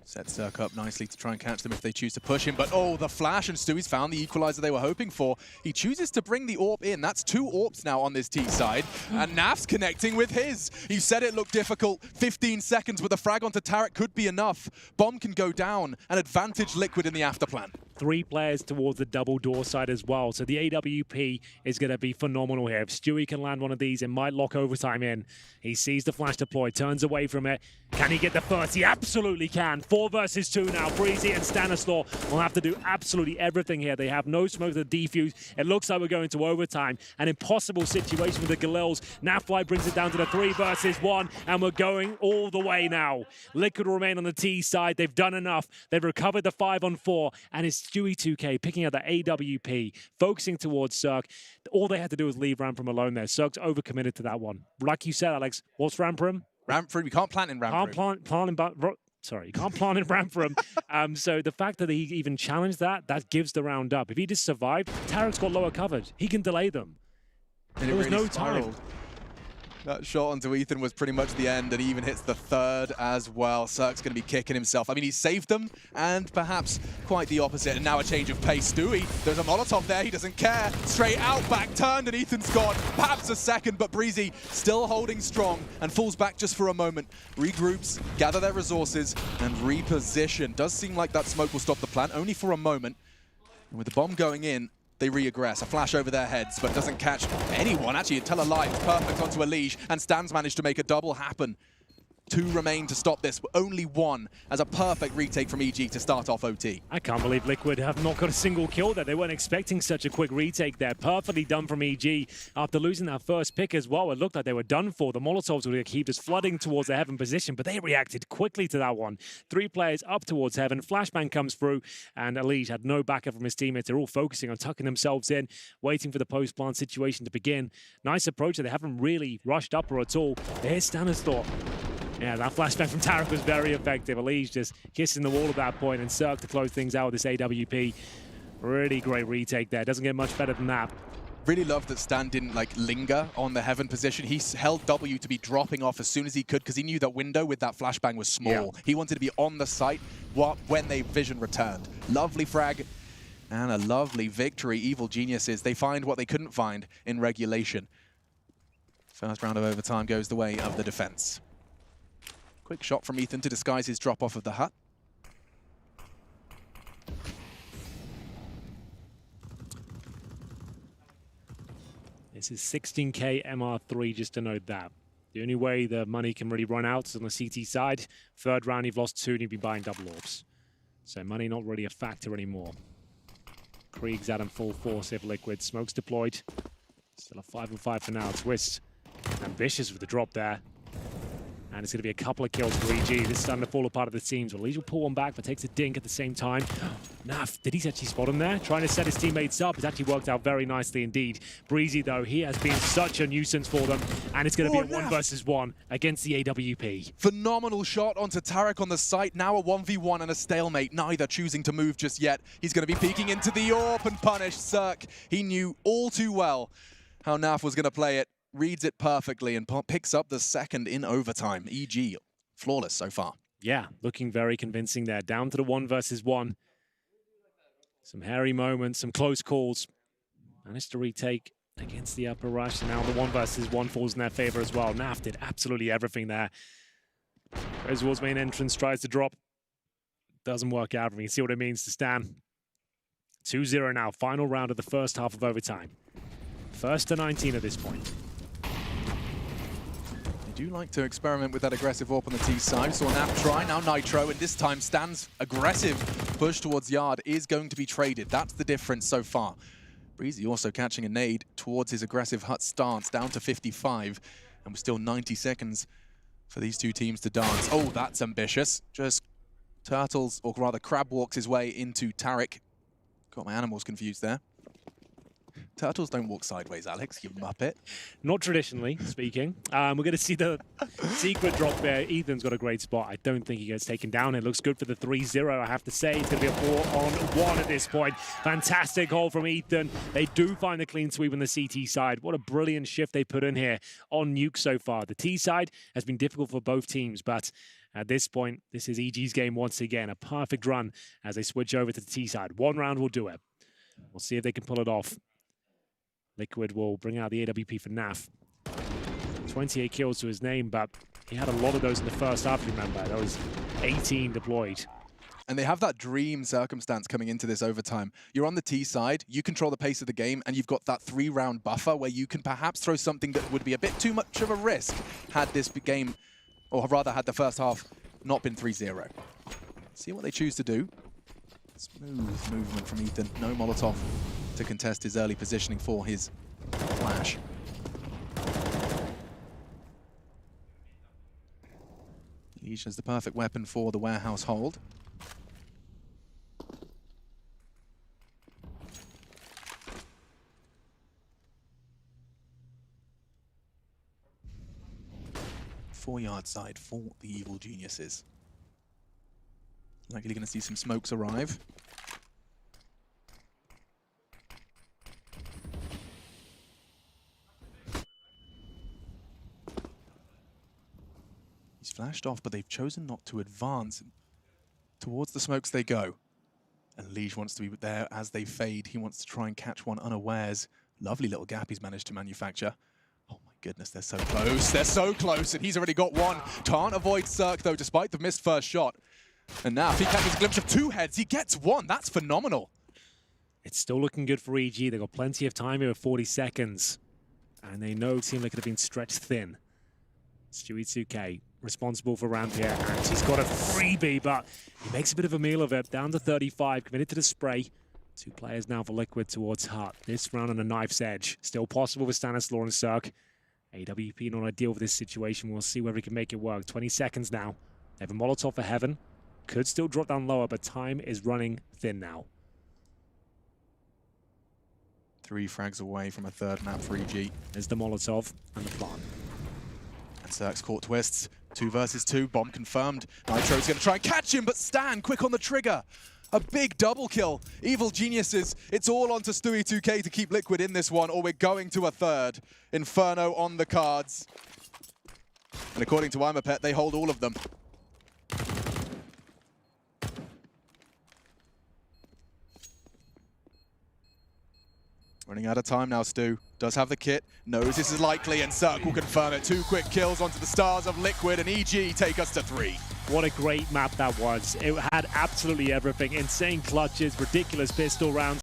Set Cirque up nicely to try and catch them if they choose to push him, but oh, the flash, and Stewie's found the equalizer they were hoping for. He chooses to bring the AWP in. That's 2 AWPs now on this T side, and Naf's connecting with his. You said it looked difficult. 15 seconds with a frag onto Tarek could be enough. Bomb can go down, and advantage Liquid in the after plan. 3 players towards the double door side as well, so the AWP is going to be phenomenal here. If Stewie can land one of these, it might lock overtime in. He sees the flash deploy, turns away from it. Can he get the first? He absolutely can. 4 versus 2 now. Breezy and Stanislaw will have to do absolutely everything here. They have no smoke to defuse. It looks like we're going to overtime. An impossible situation with the Galils. Nafly brings it down to the 3 versus 1, and we're going all the way now. Liquid will remain on the T side. They've done enough. They've recovered the 5-on-4, and it's Stewie 2K picking up the AWP, focusing towards Cirque. All they had to do was leave Ramprim alone there. Cirque's overcommitted to that one. Like you said, Alex, what's Ramprim? Ramprim, we can't plant in Ramprim. You can't plant in Ramprim. So the fact that he even challenged that gives the round up. If he just survived, Tarek's got lower covered. He can delay them. And there was really no time. That shot onto Ethan was pretty much the end, and he even hits the 3rd as well. Cirque's going to be kicking himself. I mean, he saved them, and perhaps quite the opposite. And now a change of pace. Stewie, there's a Molotov there. He doesn't care. Straight out, back turned, and Ethan's gone. Perhaps a second, but Breezy still holding strong and falls back just for a moment. Regroups, gather their resources, and reposition. Does seem like that smoke will stop the plant, only for a moment. And with the bomb going in, they reaggress. A flash over their heads, but doesn't catch anyone. Actually, Tell a lie. It's perfect onto Elige, and Stan's managed to make a double happen. 2 remain to stop this, only 1 as a perfect retake from EG to start off OT. I can't believe Liquid have not got a single kill there. They weren't expecting such a quick retake there. Perfectly done from EG after losing that first pick as well. It looked like they were done for. The Molotovs were going to keep just flooding towards the Heaven position, but they reacted quickly to that one. 3 players up towards Heaven. Flashbang comes through, and Elige had no backup from his teammates. They're all focusing on tucking themselves in, waiting for the post-plant situation to begin. Nice approach. They haven't really rushed up or at all. Here's Stanislaw. Yeah, that flashback from Tarek was very effective. Elige just kissing the wall at that point, and Cirque to close things out with this AWP. Really great retake there. Doesn't get much better than that. Really loved that Stan didn't linger on the Heaven position. He held W to be dropping off as soon as he could because he knew that window with that flashbang was small. Yeah. He wanted to be on the site when they vision returned. Lovely frag and a lovely victory. Evil Geniuses, they find what they couldn't find in regulation. First round of overtime goes the way of the defense. Quick shot from Ethan to disguise his drop off of the hut. This is 16k MR3, just to note that. The only way the money can really run out is on the CT side. Third round, you've lost 2 and you've been buying double orbs. So money not really a factor anymore. Krieg's out in full force if Liquid. Smoke's deployed. Still a 5-on-5 for now. Twist ambitious with the drop there. And it's going to be a couple of kills for EG. This is starting to fall apart of the teams. Well, Elige will pull one back, but takes a dink at the same time. Naf, did he actually spot him there? Trying to set his teammates up. It's actually worked out very nicely indeed. Breezy, though, he has been such a nuisance for them. And it's going to be a 1 versus 1 against the AWP. Phenomenal shot onto Tarek on the site. Now a 1v1 and a stalemate. Neither choosing to move just yet. He's going to be peeking into the AWP and punish Cirque. He knew all too well how Naf was going to play it. Reads it perfectly and picks up the second in overtime. EG, flawless so far. Yeah, looking very convincing there. Down to the 1 versus 1. Some hairy moments, some close calls. Managed to retake against the upper rush. And now the 1 versus 1 falls in their favor as well. Naf did absolutely everything there. Goes towards main entrance, tries to drop. Doesn't work out. We can see what it means to Stan. 2-0 now, final round of the first half of overtime. First to 19 at this point. They do like to experiment with that aggressive AWP on the T side. Saw Naf try, now Nitro, and this time Stan's aggressive push towards Yard is going to be traded. That's the difference so far. Breezy also catching a nade towards his aggressive hut stance, down to 55, and we're still 90 seconds for these two teams to dance. Oh, that's ambitious. Just turtles, or rather crab walks his way into Tarek. Got my animals confused there. Turtles don't walk sideways, Alex, you muppet. Not traditionally speaking. We're going to see the secret drop there. Ethan's got a great spot. I don't think he gets taken down. It looks good for the 3-0, I have to say. It's going to be a 4-on-1 at this point. Fantastic haul from Ethan. They do find the clean sweep on the CT side. What a brilliant shift they put in here on Nuke so far. The T side has been difficult for both teams, but at this point, this is EG's game once again. A perfect run as they switch over to the T side. 1 round will do it. We'll see if they can pull it off. Liquid will bring out the AWP for Naf. 28 kills to his name, but he had a lot of those in the first half, remember. That was 18 deployed. And they have that dream circumstance coming into this overtime. You're on the T side, you control the pace of the game, and you've got that 3-round buffer where you can perhaps throw something that would be a bit too much of a risk had this game, or rather had the first half not been 3-0. See what they choose to do. Smooth movement from Ethan. No Molotov to contest his early positioning for his flash. Elige has the perfect weapon for the warehouse hold. Four-yard side for the Evil Geniuses. Likely going to see some smokes arrive. He's flashed off, but they've chosen not to advance. Towards the smokes they go. And Elige wants to be there as they fade. He wants to try and catch one unawares. Lovely little gap he's managed to manufacture. Oh my goodness, they're so close. They're so close, and he's already got one. Can't avoid Cirque, though, despite the missed first shot. And now, if he catches a glimpse of 2 heads, he gets 1. That's phenomenal. It's still looking good for EG. They've got plenty of time here with 40 seconds. And they know Team Liquid have been stretched thin. Stewie 2K responsible for Rampier, and he's got a freebie, but he makes a bit of a meal of it. Down to 35, committed to the spray. 2 players now for Liquid towards Hut. This round on a knife's edge. Still possible with Stanislaw and Cirque. AWP not ideal for this situation. We'll see whether he can make it work. 20 seconds now. They have a Molotov for Heaven. Could still drop down lower, but time is running thin now. 3 frags away from a third map for EG. There's the Molotov and the plant. And Cirque's caught twists. 2 versus 2. Bomb confirmed. Nitro's going to try and catch him, but Stan quick on the trigger. A big double kill. Evil geniuses. It's all on to Stewie 2K to keep Liquid in this one, or we're going to a third. Inferno on the cards. And according to Imapet, they hold all of them. Running out of time now, Stu. Does have the kit, knows this is likely, and Cirque will confirm it. 2 quick kills onto the stars of Liquid, and EG take us to 3. What a great map that was. It had absolutely everything. Insane clutches, ridiculous pistol rounds.